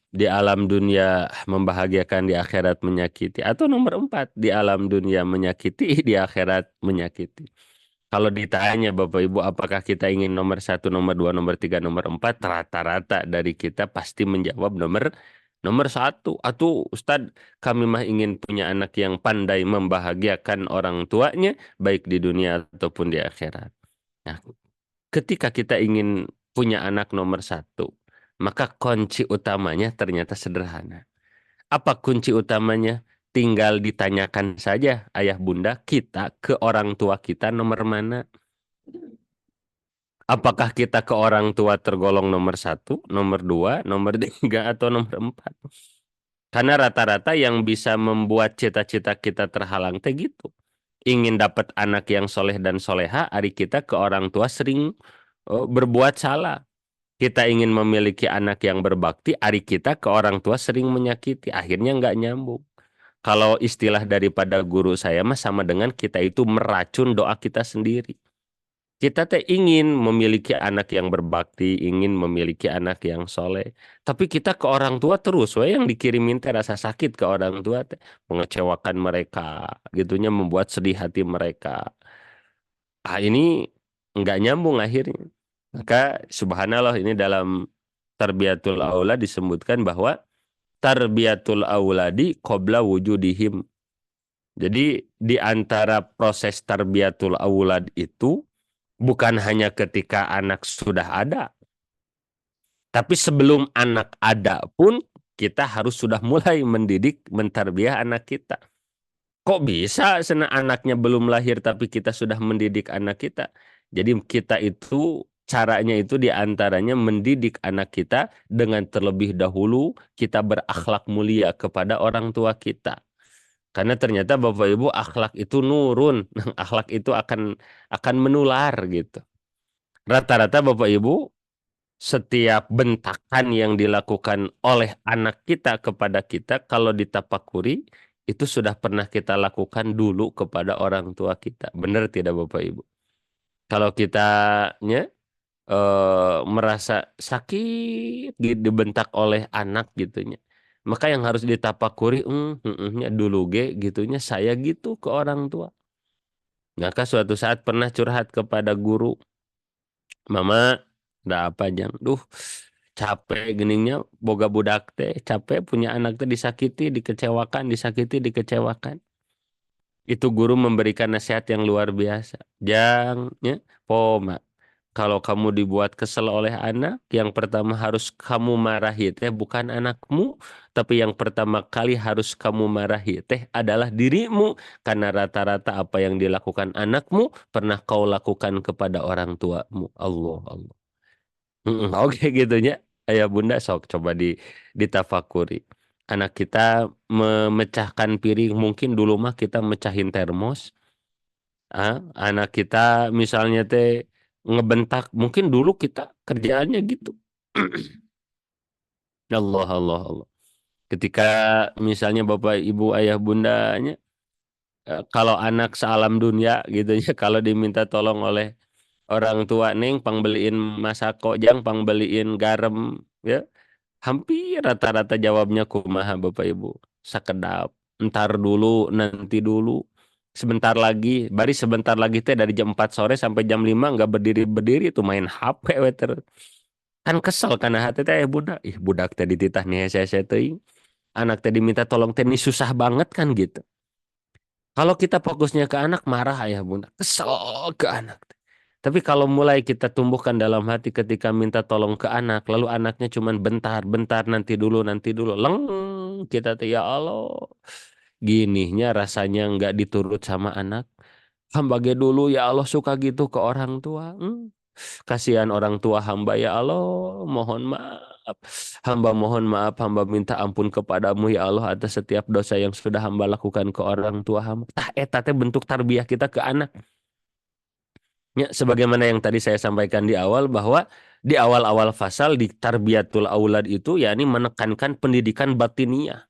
Speaker 6: di alam dunia membahagiakan, di akhirat menyakiti, atau nomor 4 di alam dunia menyakiti, di akhirat menyakiti. Kalau ditanya Bapak Ibu apakah kita ingin nomor 1, nomor 2, nomor 3, nomor 4, rata-rata dari kita pasti menjawab nomor 1. Atau Ustadz, kami mah ingin punya anak yang pandai membahagiakan orang tuanya baik di dunia ataupun di akhirat. Nah, ketika kita ingin punya anak nomor 1, maka kunci utamanya ternyata sederhana. Apa kunci utamanya? Tinggal ditanyakan saja ayah bunda kita ke orang tua kita nomor mana. Apakah kita ke orang tua tergolong nomor 1, nomor 2, nomor 3, atau nomor 4? Karena rata-rata yang bisa membuat cita-cita kita terhalang teh gitu. Ingin dapat anak yang soleh dan soleha, ari kita ke orang tua sering berbuat salah. Kita ingin memiliki anak yang berbakti, ari kita ke orang tua sering menyakiti. Akhirnya nggak nyambung. Kalau istilah daripada guru saya mah sama dengan kita itu meracun doa kita sendiri. Kita teh ingin memiliki anak yang berbakti, ingin memiliki anak yang soleh. Tapi kita ke orang tua terus, we yang dikirimin teh rasa sakit ke orang tua teh, mengecewakan mereka, gitunya membuat sedih hati mereka. Ah, ini nggak nyambung akhirnya. Maka subhanallah, ini dalam Tarbiyatul Aulad disebutkan bahwa tarbiyatul auladi qabla wujudihim. Jadi di antara proses tarbiyatul aulad itu bukan hanya ketika anak sudah ada, tapi sebelum anak ada pun kita harus sudah mulai mendidik, mentarbiyah anak kita. Kok bisa anaknya belum lahir tapi kita sudah mendidik anak kita? Jadi kita itu caranya itu diantaranya mendidik anak kita dengan terlebih dahulu kita berakhlak mulia kepada orang tua kita. Karena ternyata Bapak Ibu akhlak itu nurun, akhlak itu akan menular gitu. Rata-rata Bapak Ibu setiap bentakan yang dilakukan oleh anak kita kepada kita kalau ditapakuri itu sudah pernah kita lakukan dulu kepada orang tua kita. Benar tidak Bapak Ibu? Kalau kitanya merasa sakit dibentak oleh anak gitunya, maka yang harus ditapakuri dulu gitunya saya gitu ke orang tua. Maka suatu saat pernah curhat kepada guru, mama udah apa jang, capek geningnya boga budak teh, capek punya anak teh disakiti, dikecewakan. Itu guru memberikan nasihat yang luar biasa. Jangnya, poma, kalau kamu dibuat kesel oleh anak, yang pertama harus kamu marahi teh bukan anakmu, tapi yang pertama kali harus kamu marahi teh adalah dirimu, karena rata-rata apa yang dilakukan anakmu pernah kau lakukan kepada orang tuamu. Allah Allah. Oke gitunya. Ayah bunda sok coba ditafakuri. Anak kita memecahkan piring, mungkin dulu mah kita mecahin termos. Anak kita misalnya teh ngebentak, mungkin dulu kita kerjaannya gitu. Allah Allah Allah. Ketika misalnya bapak ibu ayah bundanya, kalau anak sealam dunia gitu ya, kalau diminta tolong oleh orang tua, neng pangbeliin masako jang, pangbeliin garam ya, hampir rata-rata jawabnya kumaha bapak ibu, sakedap. Ntar dulu, nanti dulu. Sebentar lagi, sebentar lagi teh dari jam 4 sore sampai jam 5 nggak berdiri-berdiri tuh main HP we terus. Kan kesel karena hati teh budak. Ih budak teh dititah nih saya teuing. Anak teh diminta tolong teh ini susah banget kan gitu. Kalau kita fokusnya ke anak marah ayah bunda, kesel ke anak. Tapi kalau mulai kita tumbuhkan dalam hati ketika minta tolong ke anak, lalu anaknya cuman bentar, bentar, nanti dulu, leng kita tuh ya Allah, gininya rasanya nggak diturut sama anak. Hamba ge dulu ya Allah suka gitu ke orang tua. Kasihan orang tua hamba ya Allah, mohon maaf. Hamba mohon maaf, hamba minta ampun kepadamu ya Allah atas setiap dosa yang sudah hamba lakukan ke orang tua hamba. Tah eta teh bentuk tarbiyah kita ke anak. Ya, sebagaimana yang tadi saya sampaikan di awal bahwa di awal-awal fasal di tarbiyatul aulad itu yakni menekankan pendidikan batiniah.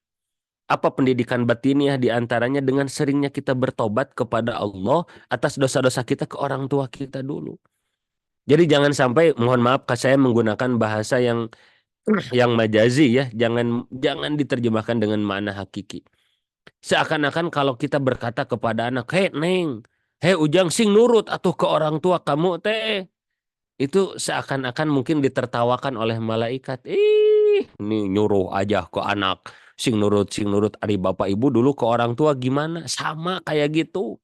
Speaker 6: Apa pendidikan batiniah di antaranya dengan seringnya kita bertobat kepada Allah atas dosa-dosa kita ke orang tua kita dulu. Jadi jangan sampai, mohon maaf saya menggunakan bahasa yang majazi ya, jangan diterjemahkan dengan makna hakiki. Seakan-akan kalau kita berkata kepada anak, "Hei Neng, hei Ujang sing nurut atuh ke orang tua kamu teh." Itu seakan-akan mungkin ditertawakan oleh malaikat. Ini nyuruh aja ke anak sing nurut ari bapak ibu dulu ke orang tua gimana? Sama kayak gitu.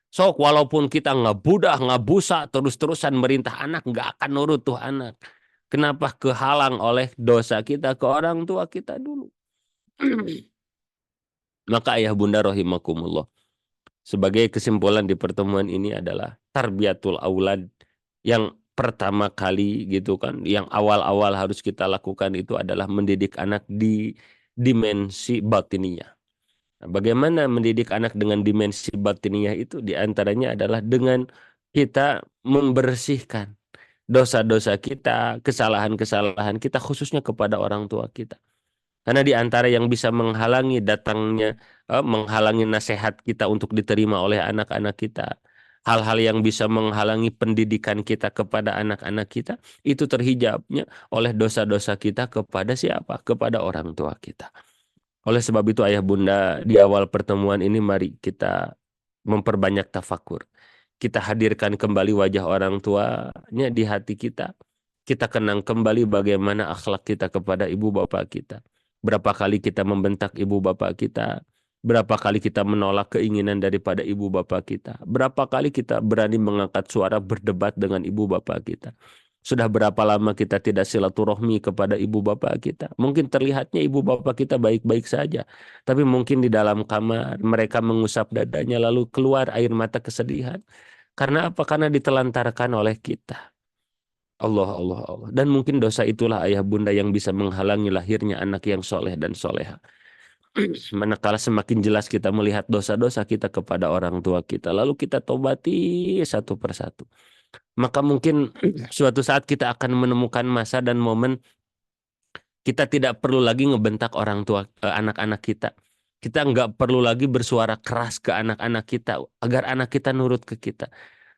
Speaker 6: Sok walaupun kita ngebudah, ngabusa, terus-terusan merintah anak, nggak akan nurut tuh anak. Kenapa kehalang oleh dosa kita ke orang tua kita dulu? Maka ayah bunda rahimakumullah. Sebagai kesimpulan di pertemuan ini adalah tarbiyatul aulad yang pertama kali gitu kan, yang awal-awal harus kita lakukan itu adalah mendidik anak di dimensi batiniah. Nah, bagaimana mendidik anak dengan dimensi batiniah itu diantaranya adalah dengan kita membersihkan dosa-dosa kita, kesalahan-kesalahan kita khususnya kepada orang tua kita. Karena di antara yang bisa menghalangi datangnya, menghalangi nasihat kita untuk diterima oleh anak-anak kita, hal-hal yang bisa menghalangi pendidikan kita kepada anak-anak kita, itu terhijabnya oleh dosa-dosa kita kepada siapa? Kepada orang tua kita. Oleh sebab itu ayah bunda, di awal pertemuan ini mari kita memperbanyak tafakur. Kita hadirkan kembali wajah orang tuanya di hati kita. Kita kenang kembali bagaimana akhlak kita kepada ibu bapak kita. Berapa kali kita membentak ibu bapak kita. Berapa kali kita menolak keinginan daripada ibu bapak kita. Berapa kali kita berani mengangkat suara berdebat dengan ibu bapak kita. Sudah berapa lama kita tidak silaturahmi kepada ibu bapak kita. Mungkin terlihatnya ibu bapak kita baik-baik saja. Tapi mungkin di dalam kamar mereka mengusap dadanya lalu keluar air mata kesedihan. Karena apa? Karena ditelantarkan oleh kita. Allah, Allah, Allah. Dan mungkin dosa itulah ayah bunda yang bisa menghalangi lahirnya anak yang soleh dan soleha. Manakala semakin jelas kita melihat dosa-dosa kita kepada orang tua kita, lalu kita tobati satu persatu. Maka mungkin suatu saat kita akan menemukan masa dan momen kita tidak perlu lagi ngebentak orang tua, anak-anak kita. Kita nggak perlu lagi bersuara keras ke anak-anak kita agar anak kita nurut ke kita.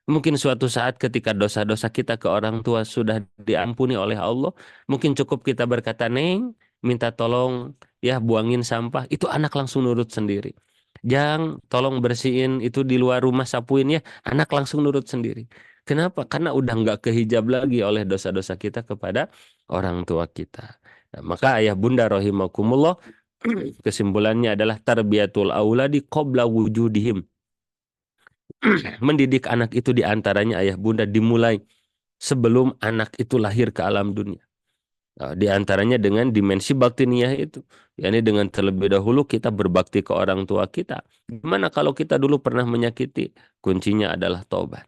Speaker 6: Mungkin suatu saat ketika dosa-dosa kita ke orang tua sudah diampuni oleh Allah, mungkin cukup kita berkata, "Neng, minta tolong ya buangin sampah." Itu anak langsung nurut sendiri. "Jang, tolong bersihin itu di luar rumah, sapuin ya." Anak langsung nurut sendiri. Kenapa? Karena udah nggak kehijab lagi oleh dosa-dosa kita kepada orang tua kita. Nah, maka ayah bunda rahimakumullah, kesimpulannya adalah tarbiyatul auladi qabla wujudihim. Mendidik anak itu diantaranya ayah bunda dimulai sebelum anak itu lahir ke alam dunia. Nah, diantaranya dengan dimensi batiniah itu, yakni dengan terlebih dahulu kita berbakti ke orang tua kita. Gimana kalau kita dulu pernah menyakiti? Kuncinya adalah taubat.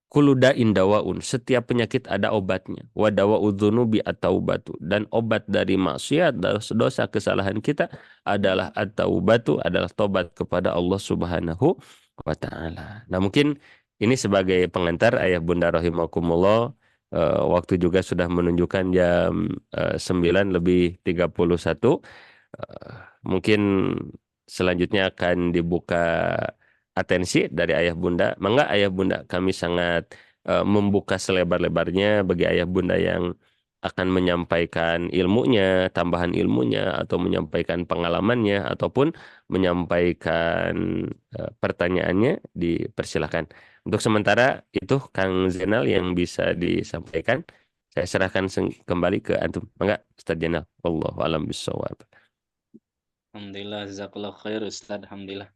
Speaker 6: Kullu da'in dawaun, setiap penyakit ada obatnya. Wa dawa'udz dzunubi at-taubatu, dan obat dari maksiat, dosa kesalahan kita adalah at-taubatu, adalah tobat kepada Allah Subhanahu wa taala. Nah, mungkin ini sebagai pengantar ayah bunda rahimakumullah, waktu juga sudah menunjukkan jam 9:31. Mungkin selanjutnya akan dibuka atensi dari ayah bunda. Mangga ayah bunda, kami sangat membuka selebar-lebarnya bagi ayah bunda yang akan menyampaikan ilmunya, tambahan ilmunya, atau menyampaikan pengalamannya, ataupun menyampaikan pertanyaannya, dipersilakan. Untuk sementara itu Kang Zainal yang bisa disampaikan. Saya serahkan kembali ke antum. Enggak, Ustaz Zainal. Wallahu a'lam bishawab.
Speaker 1: Alhamdulillah, jazakallah khair Ustaz, alhamdulillah.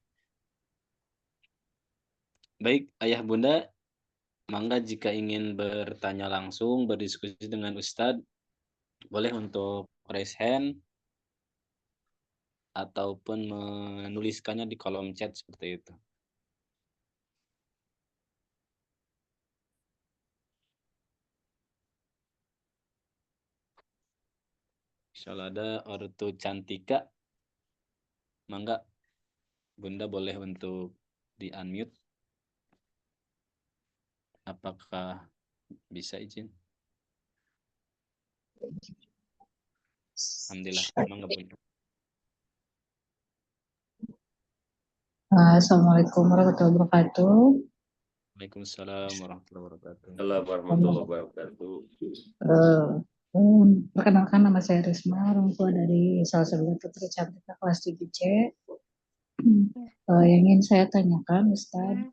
Speaker 1: Baik, Ayah Bunda, mangga jika ingin bertanya langsung, berdiskusi dengan Ustadz, boleh untuk raise hand ataupun menuliskannya di kolom chat seperti itu. Insyaallah ada Ortu Cantika. Mangga Bunda boleh untuk di-unmute. Apakah bisa izin? Alhamdulillah, mangga Bunda.
Speaker 7: Assalamualaikum warahmatullahi wabarakatuh.
Speaker 1: Waalaikumsalam warahmatullahi wabarakatuh.
Speaker 6: Warahmatullahi wabarakatuh.
Speaker 7: Perkenalkan, nama saya Risma, orang tua dari salah satu putri Cantika kelas 7C. Yang ingin saya tanyakan, Ustadz,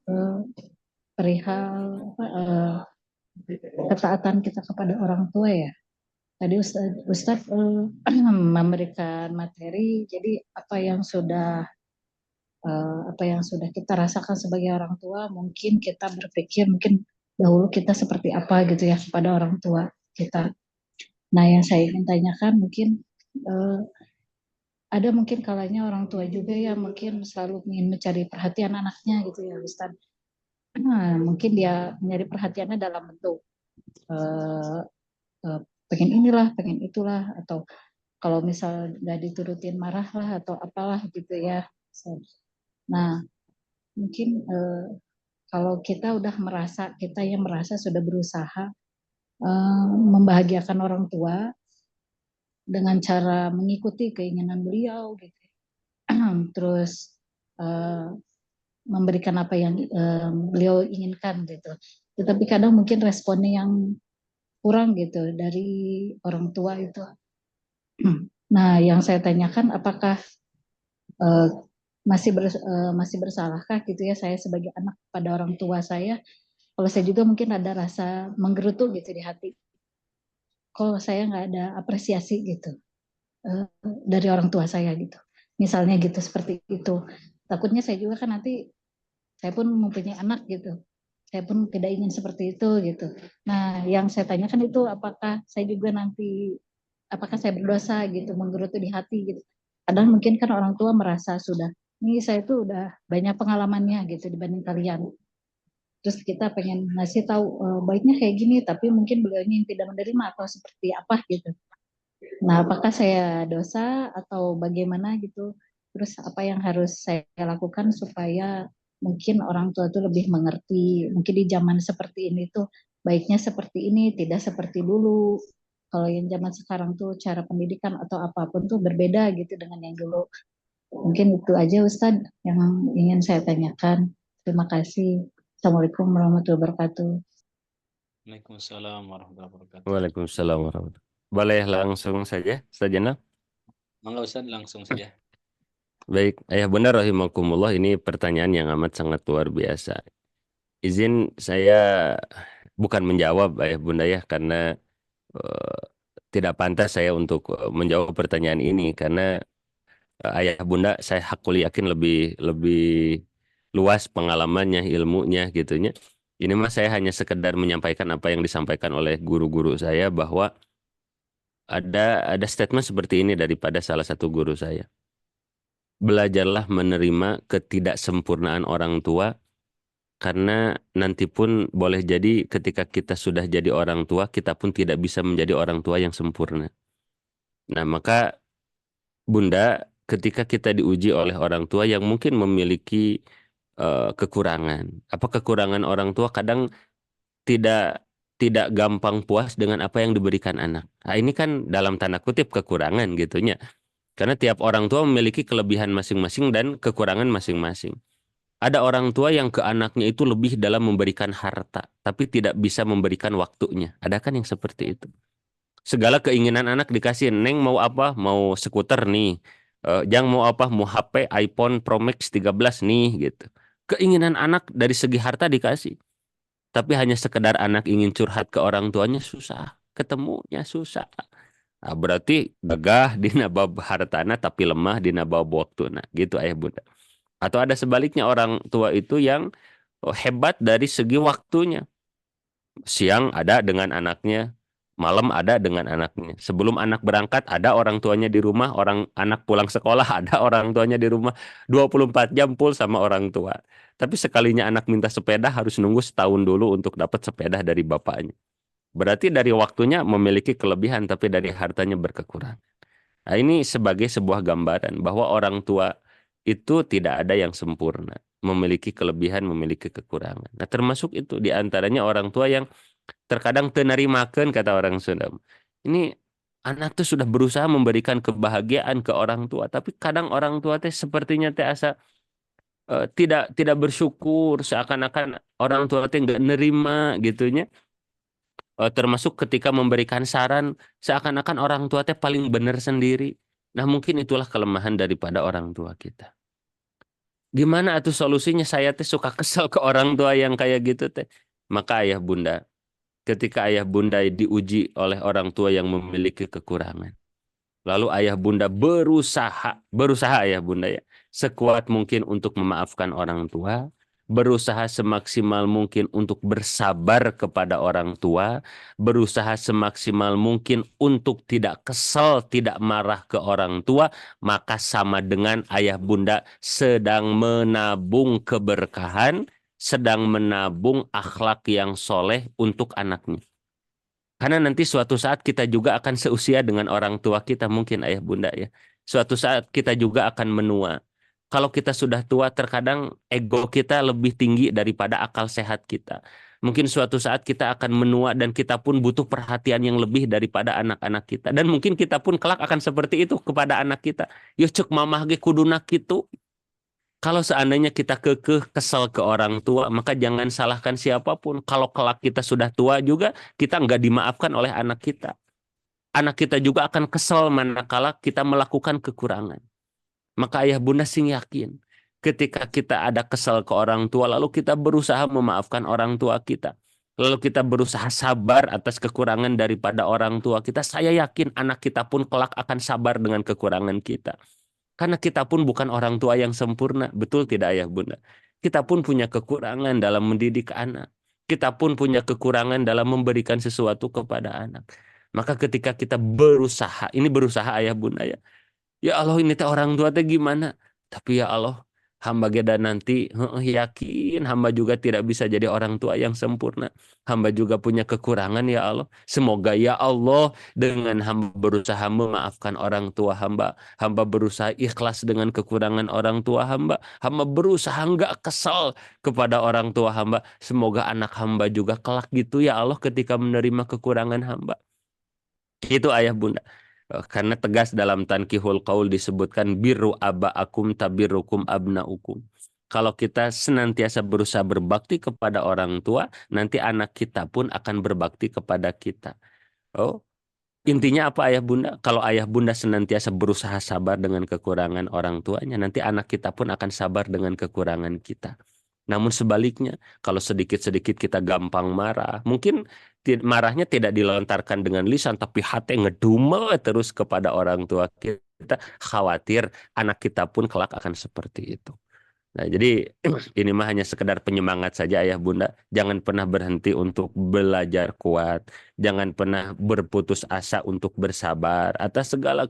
Speaker 7: perihal ketaatan kita kepada orang tua ya. Tadi Ustadz memberikan materi, jadi apa yang sudah kita rasakan sebagai orang tua, mungkin kita berpikir mungkin dahulu kita seperti apa gitu ya kepada orang tua kita. Nah, yang saya ingin tanyakan mungkin ada mungkin kalanya orang tua juga yang mungkin selalu ingin mencari perhatian anaknya gitu ya Ustaz. Nah, mungkin dia mencari perhatiannya dalam bentuk pengen inilah, pengen itulah, atau kalau misal nggak diturutin marah lah atau apalah gitu ya. Nah, mungkin kalau kita yang merasa sudah berusaha membahagiakan orang tua dengan cara mengikuti keinginan beliau gitu. Terus memberikan apa yang beliau inginkan gitu. Tetapi kadang mungkin responnya yang kurang gitu dari orang tua itu. Nah, yang saya tanyakan apakah masih bersalahkah gitu ya saya sebagai anak pada orang tua saya? Kalau saya juga mungkin ada rasa menggerutu gitu di hati. Kok saya nggak ada apresiasi gitu dari orang tua saya gitu. Misalnya gitu seperti itu. Takutnya saya juga kan nanti saya pun mempunyai anak gitu. Saya pun tidak ingin seperti itu gitu. Nah, yang saya tanyakan itu apakah saya juga nanti saya berdosa gitu, menggerutu di hati gitu. Kadang mungkin kan orang tua merasa sudah, ini saya tuh udah banyak pengalamannya gitu dibanding kalian. Terus kita pengen ngasih tahu baiknya kayak gini, tapi mungkin beliaunya yang tidak menerima atau seperti apa gitu. Nah, apakah saya dosa atau bagaimana gitu? Terus apa yang harus saya lakukan supaya mungkin orang tua itu lebih mengerti. Mungkin di zaman seperti ini tuh baiknya seperti ini, tidak seperti dulu. Kalau yang zaman sekarang tuh cara pendidikan atau apapun tuh berbeda gitu dengan yang dulu. Mungkin itu aja Ustadz yang ingin saya tanyakan. Terima kasih. Assalamualaikum warahmatullahi wabarakatuh.
Speaker 1: Waalaikumsalam warahmatullahi wabarakatuh.
Speaker 6: Waalaikumsalam warahmatullahi wabarakatuh. Boleh langsung saja, Ustaz Zainal?
Speaker 1: Mangga Ustaz, langsung saja.
Speaker 6: Baik, Ayah Bunda rahimakumullah, ini pertanyaan yang amat sangat luar biasa. Izin saya bukan menjawab Ayah Bunda ya, karena tidak pantas saya untuk menjawab pertanyaan ini, karena Ayah Bunda saya hakul yakin lebih luas pengalamannya, ilmunya gitunya. Ini mah saya hanya sekedar menyampaikan apa yang disampaikan oleh guru-guru saya, bahwa ada statement seperti ini daripada salah satu guru saya. Belajarlah menerima ketidaksempurnaan orang tua, karena nanti pun boleh jadi ketika kita sudah jadi orang tua, kita pun tidak bisa menjadi orang tua yang sempurna. Nah, maka Bunda, ketika kita diuji oleh orang tua yang mungkin memiliki kekurangan, apa kekurangan orang tua kadang tidak gampang puas dengan apa yang diberikan anak. Nah, ini kan dalam tanda kutip kekurangan gitunya. Karena tiap orang tua memiliki kelebihan masing-masing dan kekurangan masing-masing. Ada orang tua yang ke anaknya itu lebih dalam memberikan harta, tapi tidak bisa memberikan waktunya. Ada kan yang seperti itu. Segala keinginan anak dikasih. Neng mau apa? Mau skuter nih. Jang mau apa? Mau HP iPhone Pro Max 13 nih gitu. Keinginan anak dari segi harta dikasih. Tapi hanya sekedar anak ingin curhat ke orang tuanya susah. Ketemunya susah. Nah, berarti gagah di nabab hartana tapi lemah di nabab waktuna. Gitu ayah bunda. Atau ada sebaliknya orang tua itu yang hebat dari segi waktunya. Siang ada dengan anaknya, malam ada dengan anaknya. Sebelum anak berangkat ada orang tuanya di rumah, anak pulang sekolah ada orang tuanya di rumah. 24 jam full sama orang tua. Tapi sekalinya anak minta sepeda harus nunggu setahun dulu untuk dapat sepeda dari bapaknya. Berarti dari waktunya memiliki kelebihan tapi dari hartanya berkekurangan. Nah, ini sebagai sebuah gambaran bahwa orang tua itu tidak ada yang sempurna, memiliki kelebihan, memiliki kekurangan. Nah, termasuk itu diantaranya orang tua yang terkadang tenarimakeun kata orang Sunda. Ini anak tuh sudah berusaha memberikan kebahagiaan ke orang tua, tapi kadang orang tua teh sepertinya teh asa tidak tidak bersyukur, seakan-akan orang tua teh nggak nerima gitunya. Termasuk ketika memberikan saran seakan-akan orang tua teh paling benar sendiri. Nah, mungkin itulah kelemahan daripada orang tua kita. Gimana atuh solusinya? Saya teh suka kesel ke orang tua yang kayak gitu teh. Maka ayah bunda, ketika ayah bunda diuji oleh orang tua yang memiliki kekurangan, lalu ayah bunda berusaha ayah bunda ya, sekuat mungkin untuk memaafkan orang tua, berusaha semaksimal mungkin untuk bersabar kepada orang tua, berusaha semaksimal mungkin untuk tidak kesal, tidak marah ke orang tua, maka sama dengan ayah bunda sedang menabung keberkahan, sedang menabung akhlak yang soleh untuk anaknya. Karena nanti suatu saat kita juga akan seusia dengan orang tua kita mungkin ayah bunda ya. Suatu saat kita juga akan menua. Kalau kita sudah tua terkadang ego kita lebih tinggi daripada akal sehat kita. Mungkin suatu saat kita akan menua dan kita pun butuh perhatian yang lebih daripada anak-anak kita. Dan mungkin kita pun kelak akan seperti itu kepada anak kita. Yo cek mamah ge kuduna kitu. Kalau seandainya kita kekeh kesal ke orang tua, maka jangan salahkan siapapun. Kalau kelak kita sudah tua juga, kita nggak dimaafkan oleh anak kita. Anak kita juga akan kesal manakala kita melakukan kekurangan. Maka ayah bunda sing yakin, ketika kita ada kesal ke orang tua, lalu kita berusaha memaafkan orang tua kita. Lalu kita berusaha sabar atas kekurangan daripada orang tua kita. Saya yakin anak kita pun kelak akan sabar dengan kekurangan kita. Karena kita pun bukan orang tua yang sempurna, betul tidak ayah bunda? Kita pun punya kekurangan dalam mendidik anak. Kita pun punya kekurangan dalam memberikan sesuatu kepada anak. Maka ketika kita berusaha, ini berusaha ayah bunda ya. Ya Allah ini teh orang tua teh gimana? Tapi ya Allah, hamba geda nanti yakin hamba juga tidak bisa jadi orang tua yang sempurna. Hamba juga punya kekurangan ya Allah. Semoga ya Allah dengan hamba berusaha memaafkan orang tua hamba, hamba berusaha ikhlas dengan kekurangan orang tua hamba, hamba berusaha nggak kesal kepada orang tua hamba. Semoga anak hamba juga kelak gitu ya Allah ketika menerima kekurangan hamba. Itu ayah bunda. Karena tegas dalam Tankihul Qaul disebutkan birru aba'akum tabirrukum abna'ukum. Kalau kita senantiasa berusaha berbakti kepada orang tua, nanti anak kita pun akan berbakti kepada kita. Oh, intinya apa ayah bunda? Kalau ayah bunda senantiasa berusaha sabar dengan kekurangan orang tuanya, nanti anak kita pun akan sabar dengan kekurangan kita. Namun sebaliknya, kalau sedikit-sedikit kita gampang marah, mungkin marahnya tidak dilontarkan dengan lisan, tapi hati ngedumel terus kepada orang tua kita. Khawatir anak kita pun kelak akan seperti itu. Nah, jadi ini mah hanya sekedar penyemangat saja ayah bunda. Jangan pernah berhenti untuk belajar kuat. Jangan pernah berputus asa untuk bersabar atas segala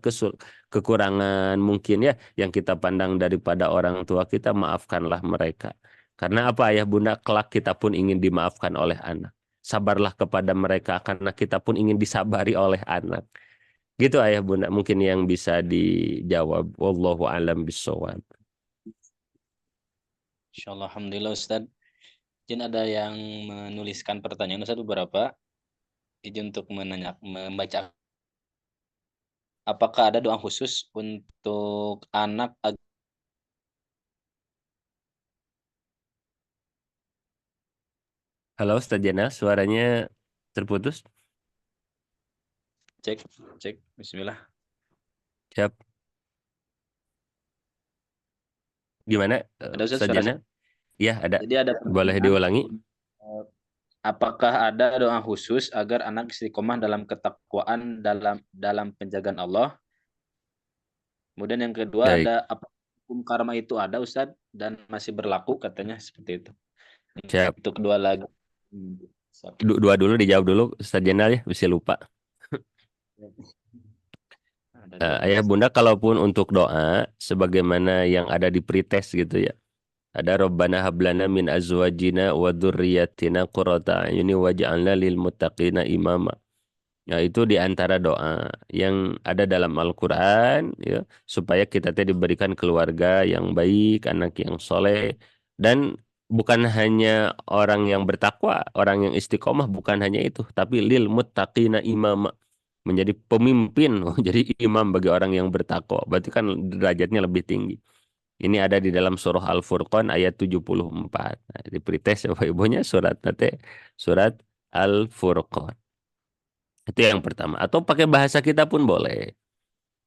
Speaker 6: kekurangan mungkin ya yang kita pandang daripada orang tua kita, maafkanlah mereka. Karena apa ayah bunda, kelak kita pun ingin dimaafkan oleh anak. Sabarlah kepada mereka karena kita pun ingin disabari oleh anak. Gitu ayah bunda mungkin yang bisa dijawab. Wallahu a'lam bishawab.
Speaker 1: Insyaallah, alhamdulillah Ustaz. Izin ada yang menuliskan pertanyaan Ustaz beberapa. Izin untuk membaca. Apakah ada doa khusus untuk anak?
Speaker 6: Halo Ustaz Jana, suaranya terputus.
Speaker 1: Cek, cek. Bismillah.
Speaker 6: Siap. Gimana
Speaker 1: Ada Ustaz
Speaker 6: Ustaz
Speaker 1: suara
Speaker 6: Jainal? Iya, ada.
Speaker 1: Jadi ada
Speaker 6: Boleh
Speaker 1: pertanyaan,
Speaker 6: diulangi?
Speaker 1: apakah ada doa khusus agar anak istiqomah dalam ketakwaan dalam penjagaan Allah? Kemudian yang kedua
Speaker 6: Baik,
Speaker 1: ada apa hukum karma itu ada Ustaz dan masih berlaku katanya seperti itu.
Speaker 6: siap.
Speaker 1: Itu kedua lagi. Siap.
Speaker 6: Dua dulu dijawab dulu Ustaz Jainal ya, bisa lupa.
Speaker 1: Ada dua
Speaker 6: Ayah
Speaker 1: Ustaz.
Speaker 6: Bunda, kalaupun untuk doa sebagaimana yang ada di pretest gitu ya. Ada Rabbana hablana min azwajina wa dzurriyyatina qurrata a'yuni waj'alna lil muttaqina imama. Ya, itu di antara doa yang ada dalam Al-Qur'an ya, supaya kita teh diberikan keluarga yang baik, anak yang soleh, dan bukan hanya orang yang bertakwa, orang yang istiqomah, bukan hanya itu, tapi lil muttaqina imama, menjadi pemimpin, jadi imam bagi orang yang bertakwa. Berarti kan derajatnya lebih tinggi. Ini ada di dalam surah Al-Furqan ayat 74. Nah, di pretest Bapak Ibunya surat nanti surat Al-Furqan. Itu yang pertama. Atau pakai bahasa kita pun boleh.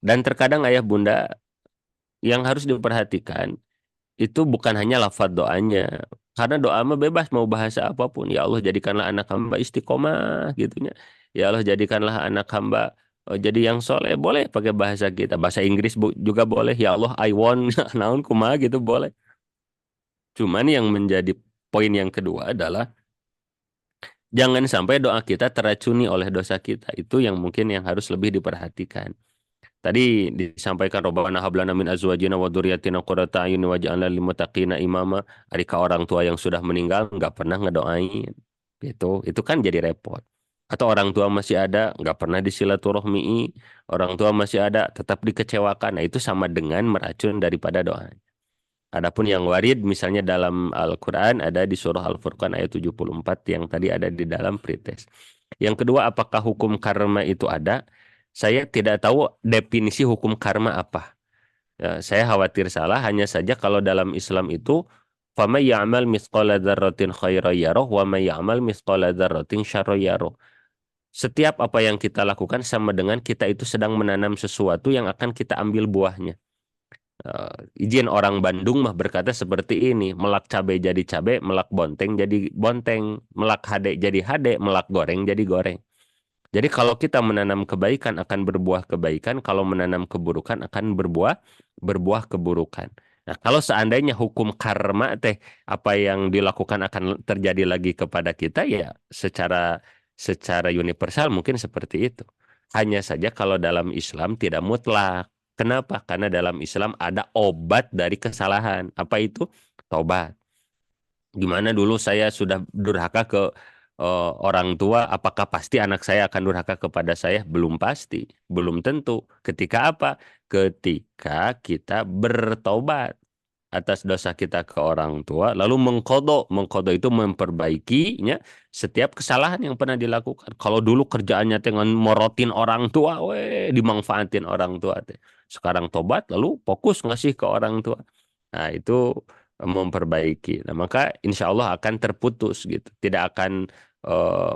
Speaker 6: Dan terkadang ayah bunda yang harus diperhatikan itu bukan hanya lafaz doanya. Karena doa mah bebas mau bahasa apapun. Ya Allah jadikanlah anak hamba istiqomah gitunya. Ya Allah jadikanlah anak hamba jadi yang soleh, boleh pakai bahasa kita. Bahasa Inggris juga boleh. Ya Allah I want naon kumaha gitu boleh. Cuman yang menjadi poin yang kedua adalah jangan sampai doa kita teracuni oleh dosa kita. Itu yang mungkin yang harus lebih diperhatikan. Tadi disampaikan Rabbana hab lana min azwajina wa dzurriyyatina qurrata a'yun waj'alna lil muttaqina imama. Adikah orang tua yang sudah meninggal nggak pernah ngedoain. Itu kan jadi repot. Atau orang tua masih ada nggak pernah disilaturahmi, orang tua masih ada tetap dikecewakan. Nah, itu sama dengan meracun daripada doa. Adapun yang warid misalnya dalam Al-Quran ada di surah Al-Furqan ayat 74 yang tadi ada di dalam pretest. Yang kedua, apakah hukum karma itu ada? Saya tidak tahu definisi hukum karma apa. Ya, saya khawatir salah, hanya saja kalau dalam Islam itu فَمَن يَعْمَلْ مِثْقَالَ ذَرَّةٍ خَيْرًا يَرَهُ وَمَن يَعْمَلْ مِثْقَالَ ذَرَّةٍ شَرًّا يَرَهُ. Setiap apa yang kita lakukan sama dengan kita itu sedang menanam sesuatu yang akan kita ambil buahnya. Izin orang Bandung mah berkata seperti ini, melak cabai jadi cabai, melak bonteng jadi bonteng, melak hade jadi hade, melak goreng jadi goreng. Jadi kalau kita menanam kebaikan akan berbuah kebaikan, kalau menanam keburukan akan berbuah keburukan. Nah, kalau seandainya hukum karma teh apa yang dilakukan akan terjadi lagi kepada kita ya secara universal mungkin seperti itu. Hanya saja kalau dalam Islam tidak mutlak. Kenapa? Karena dalam Islam ada obat dari kesalahan. Apa itu? Tobat. Gimana dulu saya sudah durhaka ke orang tua, apakah pasti anak saya akan durhaka kepada saya? Belum pasti, belum tentu. Ketika apa? Ketika kita bertobat atas dosa kita ke orang tua, lalu mengkodok itu memperbaikinya setiap kesalahan yang pernah dilakukan. Kalau dulu kerjaannya dengan morotin orang tua, dimanfaatin orang tua, sekarang tobat lalu fokus ngasih ke orang tua. Nah itu memperbaiki. Nah maka insya Allah akan terputus gitu, tidak akan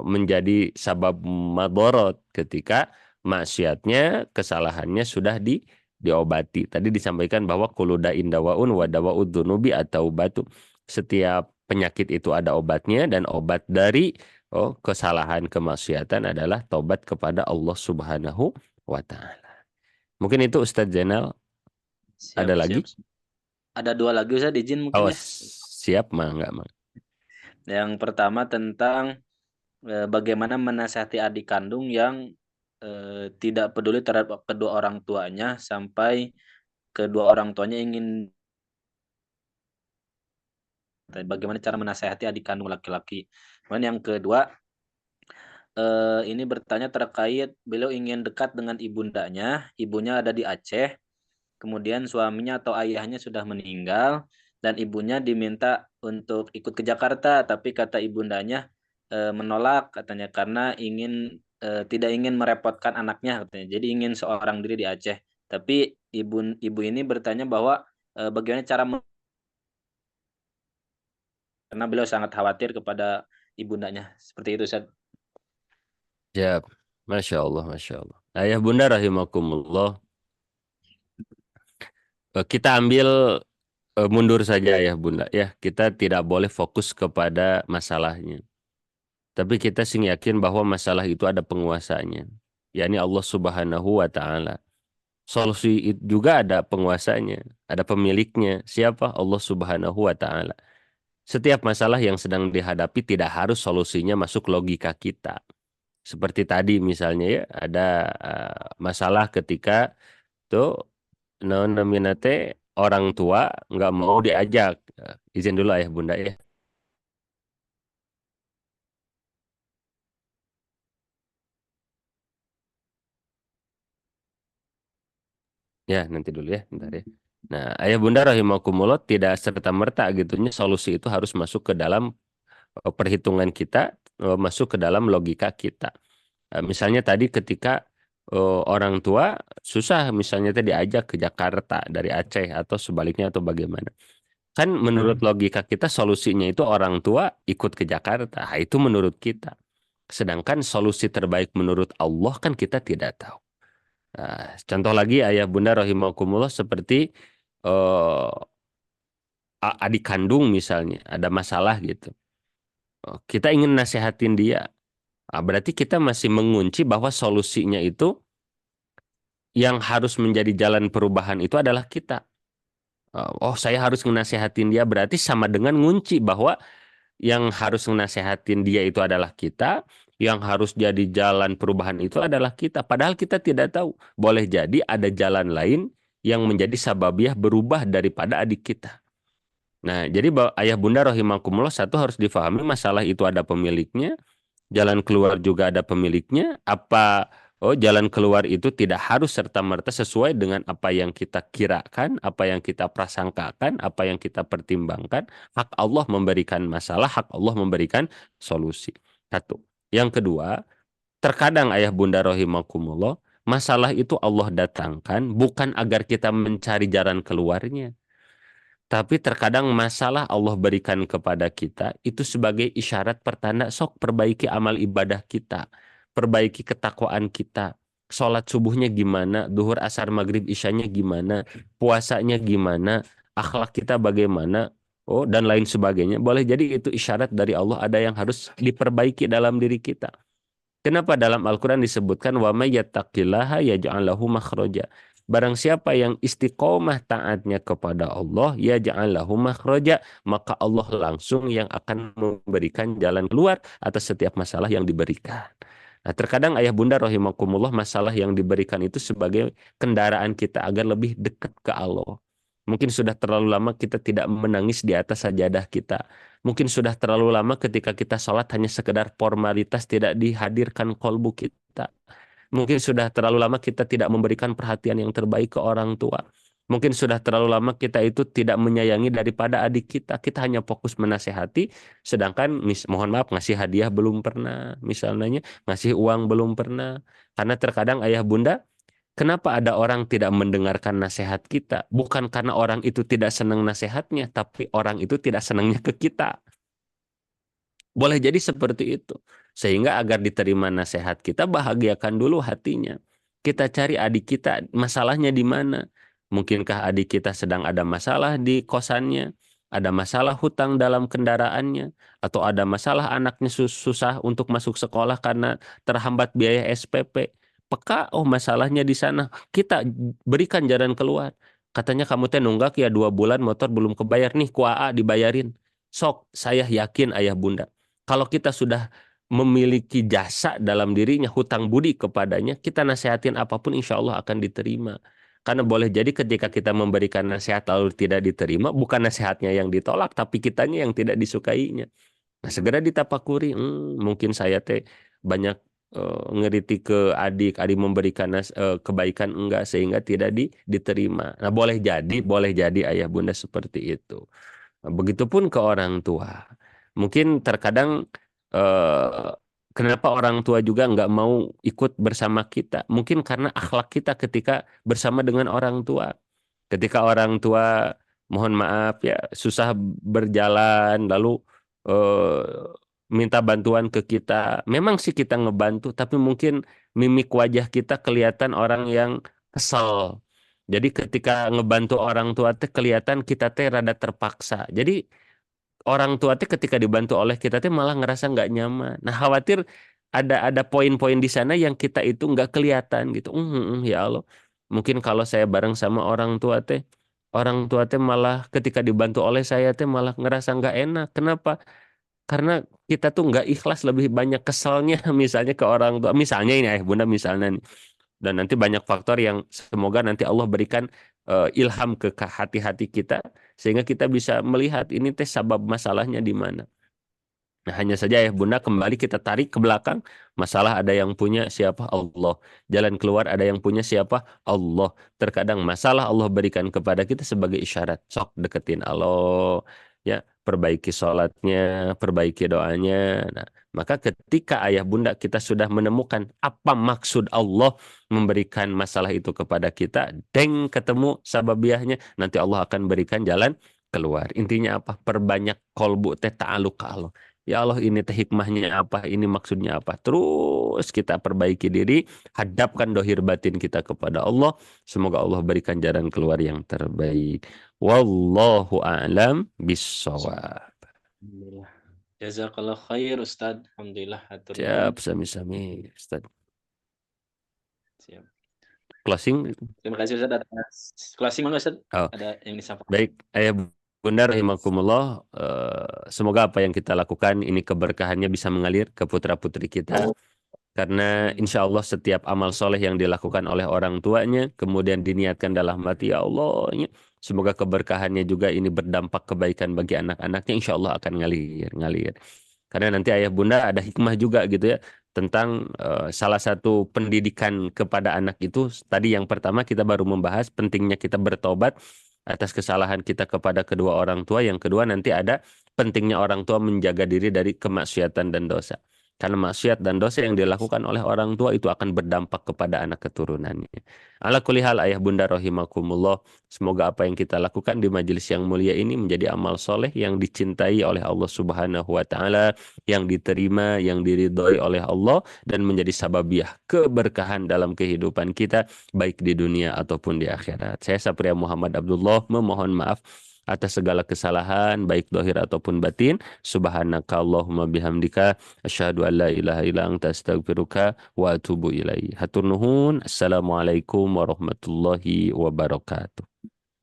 Speaker 6: menjadi sabab madorot ketika maksiatnya, kesalahannya sudah diobati. Tadi disampaikan bahwa kuluda indawaun wadawaud dunubi atau batu. Setiap penyakit itu ada obatnya dan obat dari kesalahan kemaksiatan adalah tobat kepada Allah Subhanahu wa taala. Mungkin itu Ustadz Zainal.
Speaker 1: Siap,
Speaker 6: Ada lagi?
Speaker 1: siap. Ada dua lagi Ustaz, izin mungkin
Speaker 6: Oh,
Speaker 1: ya.
Speaker 6: siap mah enggak mah.
Speaker 1: Yang pertama tentang bagaimana menasihati adik kandung yang tidak peduli terhadap kedua orang tuanya sampai kedua orang tuanya ingin, bagaimana cara menasihati adik kandung laki-laki. Kemudian yang kedua ini bertanya terkait beliau ingin dekat dengan ibundanya, ibunya ada di Aceh, kemudian suaminya atau ayahnya sudah meninggal dan ibunya diminta untuk ikut ke Jakarta, tapi kata ibundanya menolak katanya karena tidak ingin merepotkan anaknya katanya. Jadi ingin seorang diri di Aceh. Tapi ibu ini bertanya bahwa bagaimana cara karena beliau sangat khawatir kepada ibundanya. Seperti itu Ustaz.
Speaker 6: Siap. Masya Allah, Masya Allah. Ayah bunda rahimakumullah, kita ambil mundur saja ya bunda ya. Kita tidak boleh fokus kepada masalahnya. Tapi kita sing yakin bahwa masalah itu ada penguasanya, yakni Allah Subhanahu wa taala. Solusi itu juga ada penguasanya, ada pemiliknya. Siapa? Allah Subhanahu wa taala. Setiap masalah yang sedang dihadapi tidak harus solusinya masuk logika kita. Seperti tadi misalnya ya, ada masalah ketika tuh non nominate orang tua nggak mau diajak. Izin dulu ayah bunda ya. Ya, nanti dulu ya, bentar ya. Nah, ayah bunda rahimakumullah, tidak serta-merta gitunya solusi itu harus masuk ke dalam perhitungan kita, masuk ke dalam logika kita. Misalnya tadi ketika orang tua susah misalnya tadi diajak ke Jakarta dari Aceh atau sebaliknya atau bagaimana. Kan menurut logika kita solusinya itu orang tua ikut ke Jakarta. Nah, itu menurut kita. Sedangkan solusi terbaik menurut Allah kan kita tidak tahu. Nah, contoh lagi ayah bunda rahimakumullah seperti eh, adik kandung misalnya ada masalah gitu. Kita ingin nasihatin dia. Berarti kita masih mengunci bahwa solusinya itu yang harus menjadi jalan perubahan itu adalah kita. Oh, saya harus nasihatin dia berarti sama dengan ngunci bahwa yang harus nasehatin dia itu adalah kita, yang harus jadi jalan perubahan itu adalah kita. Padahal kita tidak tahu. Boleh jadi ada jalan lain yang menjadi sababiah berubah daripada adik kita. Nah, jadi ayah bunda rahimakumullah, satu harus difahami masalah itu ada pemiliknya, jalan keluar juga ada pemiliknya. Jalan keluar itu tidak harus serta-merta sesuai dengan apa yang kita kirakan, apa yang kita prasangkakan, apa yang kita pertimbangkan. Hak Allah memberikan masalah, hak Allah memberikan solusi. Satu. Yang kedua, terkadang ayah bunda rahimakumullah, masalah itu Allah datangkan bukan agar kita mencari jalan keluarnya. Tapi terkadang masalah Allah berikan kepada kita itu sebagai isyarat pertanda sok perbaiki amal ibadah kita, perbaiki ketakwaan kita. Sholat subuhnya gimana, duhur asar maghrib isyanya gimana, puasanya gimana, akhlak kita bagaimana, dan lain sebagainya. Boleh jadi itu isyarat dari Allah ada yang harus diperbaiki dalam diri kita. Kenapa dalam Al-Quran disebutkan wa may yattaqillaha yaj'al lahu makhraja. Barang siapa yang istiqomah taatnya kepada Allah, yaj'al lahu makhraja, maka Allah langsung yang akan memberikan jalan keluar atas setiap masalah yang diberikan. Nah, terkadang ayah bunda rahimakumullah masalah yang diberikan itu sebagai kendaraan kita agar lebih dekat ke Allah. Mungkin sudah terlalu lama kita tidak menangis di atas sajadah kita. Mungkin sudah terlalu lama ketika kita sholat hanya sekedar formalitas tidak dihadirkan kolbu kita. Mungkin sudah terlalu lama kita tidak memberikan perhatian yang terbaik ke orang tua. Mungkin sudah terlalu lama kita itu tidak menyayangi daripada adik kita. Kita hanya fokus menasehati. Sedangkan mohon maaf ngasih hadiah belum pernah. Misalnya ngasih uang belum pernah. Karena terkadang ayah bunda, kenapa ada orang tidak mendengarkan nasihat kita? Bukan karena orang itu tidak senang nasihatnya, tapi orang itu tidak senangnya ke kita. Boleh jadi seperti itu. Sehingga agar diterima nasihat kita, bahagiakan dulu hatinya. Kita cari adik kita, masalahnya di mana? Mungkinkah adik kita sedang ada masalah di kosannya? Ada masalah hutang dalam kendaraannya? Atau ada masalah anaknya susah untuk masuk sekolah karena terhambat biaya SPP? Peka, masalahnya di sana. Kita berikan jalan keluar. Katanya kamu teh nunggak ya 2 bulan motor belum kebayar nih, kuaa dibayarin. Sok, saya yakin ayah bunda, kalau kita sudah memiliki jasa dalam dirinya, hutang budi kepadanya, kita nasihatin apapun insya Allah akan diterima. Karena boleh jadi ketika kita memberikan nasihat lalu tidak diterima, bukan nasihatnya yang ditolak, tapi kitanya yang tidak disukainya. Nah, segera ditapakuri, mungkin saya teh banyak ngeritik ke adik memberikan kebaikan enggak sehingga tidak diterima. Nah, boleh jadi ayah bunda seperti itu. Nah, begitupun ke orang tua. Mungkin terkadang eh, kenapa orang tua juga nggak mau ikut bersama kita? Mungkin karena akhlak kita ketika bersama dengan orang tua. Ketika orang tua, mohon maaf ya, susah berjalan, lalu minta bantuan ke kita, memang sih kita ngebantu, tapi mungkin mimik wajah kita kelihatan orang yang kesel. Jadi ketika ngebantu orang tua teh kelihatan kita teh rada terpaksa. Jadi orang tua teh ketika dibantu oleh kita teh malah ngerasa nggak nyaman. Nah, khawatir ada poin-poin di sana yang kita itu nggak kelihatan gitu. Ya Allah. Mungkin kalau saya bareng sama orang tua teh malah ketika dibantu oleh saya teh malah ngerasa nggak enak. Kenapa? Karena kita tuh nggak ikhlas, lebih banyak keselnya misalnya ke orang tua. Misalnya ini ayah bunda misalnya nih. Dan nanti banyak faktor yang semoga nanti Allah berikan ilham ke hati-hati kita sehingga kita bisa melihat ini teh sabab masalahnya di mana. Nah, hanya saja ya bunda kembali kita tarik ke belakang, masalah ada yang punya siapa? Allah. Jalan keluar ada yang punya siapa? Allah. Terkadang masalah Allah berikan kepada kita sebagai isyarat. Sok deketin Allah, ya, perbaiki sholatnya, perbaiki doanya. Nah, maka ketika ayah bunda kita sudah menemukan apa maksud Allah memberikan masalah itu kepada kita, deng ketemu sababiahnya, nanti Allah akan berikan jalan keluar. Intinya apa? Perbanyak kolbu teh ta'aluk ke Allah. Ya Allah, ini teh hikmahnya apa, ini maksudnya apa. Terus kita perbaiki diri, hadapkan dohir batin kita kepada Allah. Semoga Allah berikan jalan keluar yang terbaik. Wallahu a'lam bissawab.
Speaker 1: Alhamdulillah. Jazakallah khair Ustaz. Alhamdulillah. Hatur
Speaker 6: Siap,
Speaker 1: nuhun.
Speaker 6: sami-sami Ustaz.
Speaker 1: Siap.
Speaker 6: Closing.
Speaker 1: Terima kasih Ustaz atas closing monggo Ustaz.
Speaker 6: Oh,
Speaker 1: Ada yang disampaikan.
Speaker 6: baik, ayah bunda rahimakumullah, semoga apa yang kita lakukan ini keberkahannya bisa mengalir ke putra-putri kita. Karena insya Allah setiap amal soleh yang dilakukan oleh orang tuanya, kemudian diniatkan dalam hati, ya Allah, semoga keberkahannya juga ini berdampak kebaikan bagi anak-anaknya, insya Allah akan ngalir. Karena nanti ayah bunda ada hikmah juga gitu ya, tentang salah satu pendidikan kepada anak itu, tadi yang pertama kita baru membahas pentingnya kita bertobat atas kesalahan kita kepada kedua orang tua, yang kedua nanti ada pentingnya orang tua menjaga diri dari kemaksiatan dan dosa. Karena maksiat dan dosa yang dilakukan oleh orang tua itu akan berdampak kepada anak keturunannya. Ala kulli hal ayah bunda rahimakumullah, semoga apa yang kita lakukan di majelis yang mulia ini menjadi amal soleh yang dicintai oleh Allah Subhanahu wa taala, yang diterima, yang diridhoi oleh Allah, dan menjadi sababiah keberkahan dalam kehidupan kita baik di dunia ataupun di akhirat. Saya Sapria Muhammad Abdullah memohon maaf atas segala kesalahan baik dohir ataupun batin. Subhanaka Allahumma bihamdika asyhadu an la ilaha illa anta astaghfiruka wa atubu ilaih. Hatur nuhun. Assalamualaikum warahmatullahi wabarakatuh.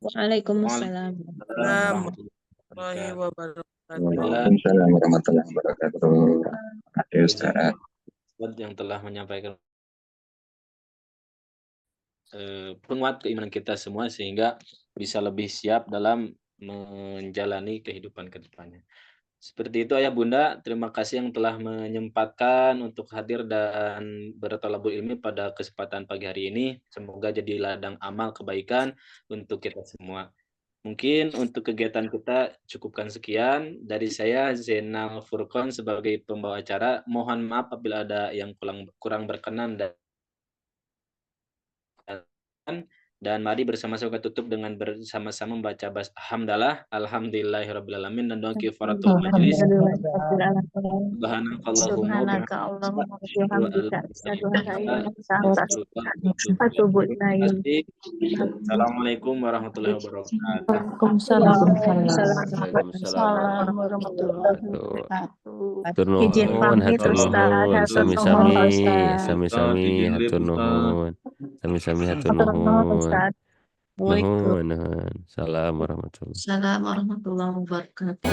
Speaker 3: Waalaikumsalam.
Speaker 1: Warahmatullahi wabarakatuh.
Speaker 8: Waalaikumsalam warahmatullahi wabarakatuh. Ayo Ustaz.
Speaker 1: Ustaz yang telah menyampaikan penguat keimanan kita semua sehingga bisa lebih siap dalam menjalani kehidupan ke depannya. Seperti itu ayah bunda, terima kasih yang telah menyempatkan untuk hadir dan bertolabul ilmi pada kesempatan pagi hari ini. Semoga jadi ladang amal kebaikan untuk kita semua. Mungkin untuk kegiatan kita cukupkan sekian. Dari saya Zainal Furqon sebagai pembawa acara. Mohon maaf apabila ada yang kurang berkenan dan mari bersama-sama kita tutup dengan bersama-sama membaca hamdalah alhamdulillahirabbil dan doa kifaratul majelis. Subhanakallahumma
Speaker 3: Allahumma bihamdika asyhadu an la ilaha illa anta atubu ilaik.
Speaker 1: Assalamualaikum warahmatullahi wabarakatuh.
Speaker 3: Waalaikumsalam.
Speaker 6: Waalaikumsalam
Speaker 3: warahmatullahi wabarakatuh.
Speaker 6: Hatur
Speaker 3: Izin
Speaker 6: nuhun,
Speaker 3: pamit
Speaker 6: hatur
Speaker 3: Ustaz.
Speaker 6: nuhun,
Speaker 3: Hatur
Speaker 6: sami-sami,
Speaker 3: nuhun, Ustaz.
Speaker 6: sami-sami, hatur nuhun, sami-sami, hatur
Speaker 3: Hatur nuhun,
Speaker 6: nuhun,
Speaker 3: Ustaz. Waalaikumsalam
Speaker 6: nuhun. Salam warahmatullahi
Speaker 3: warahmatullahi wabarakatuh.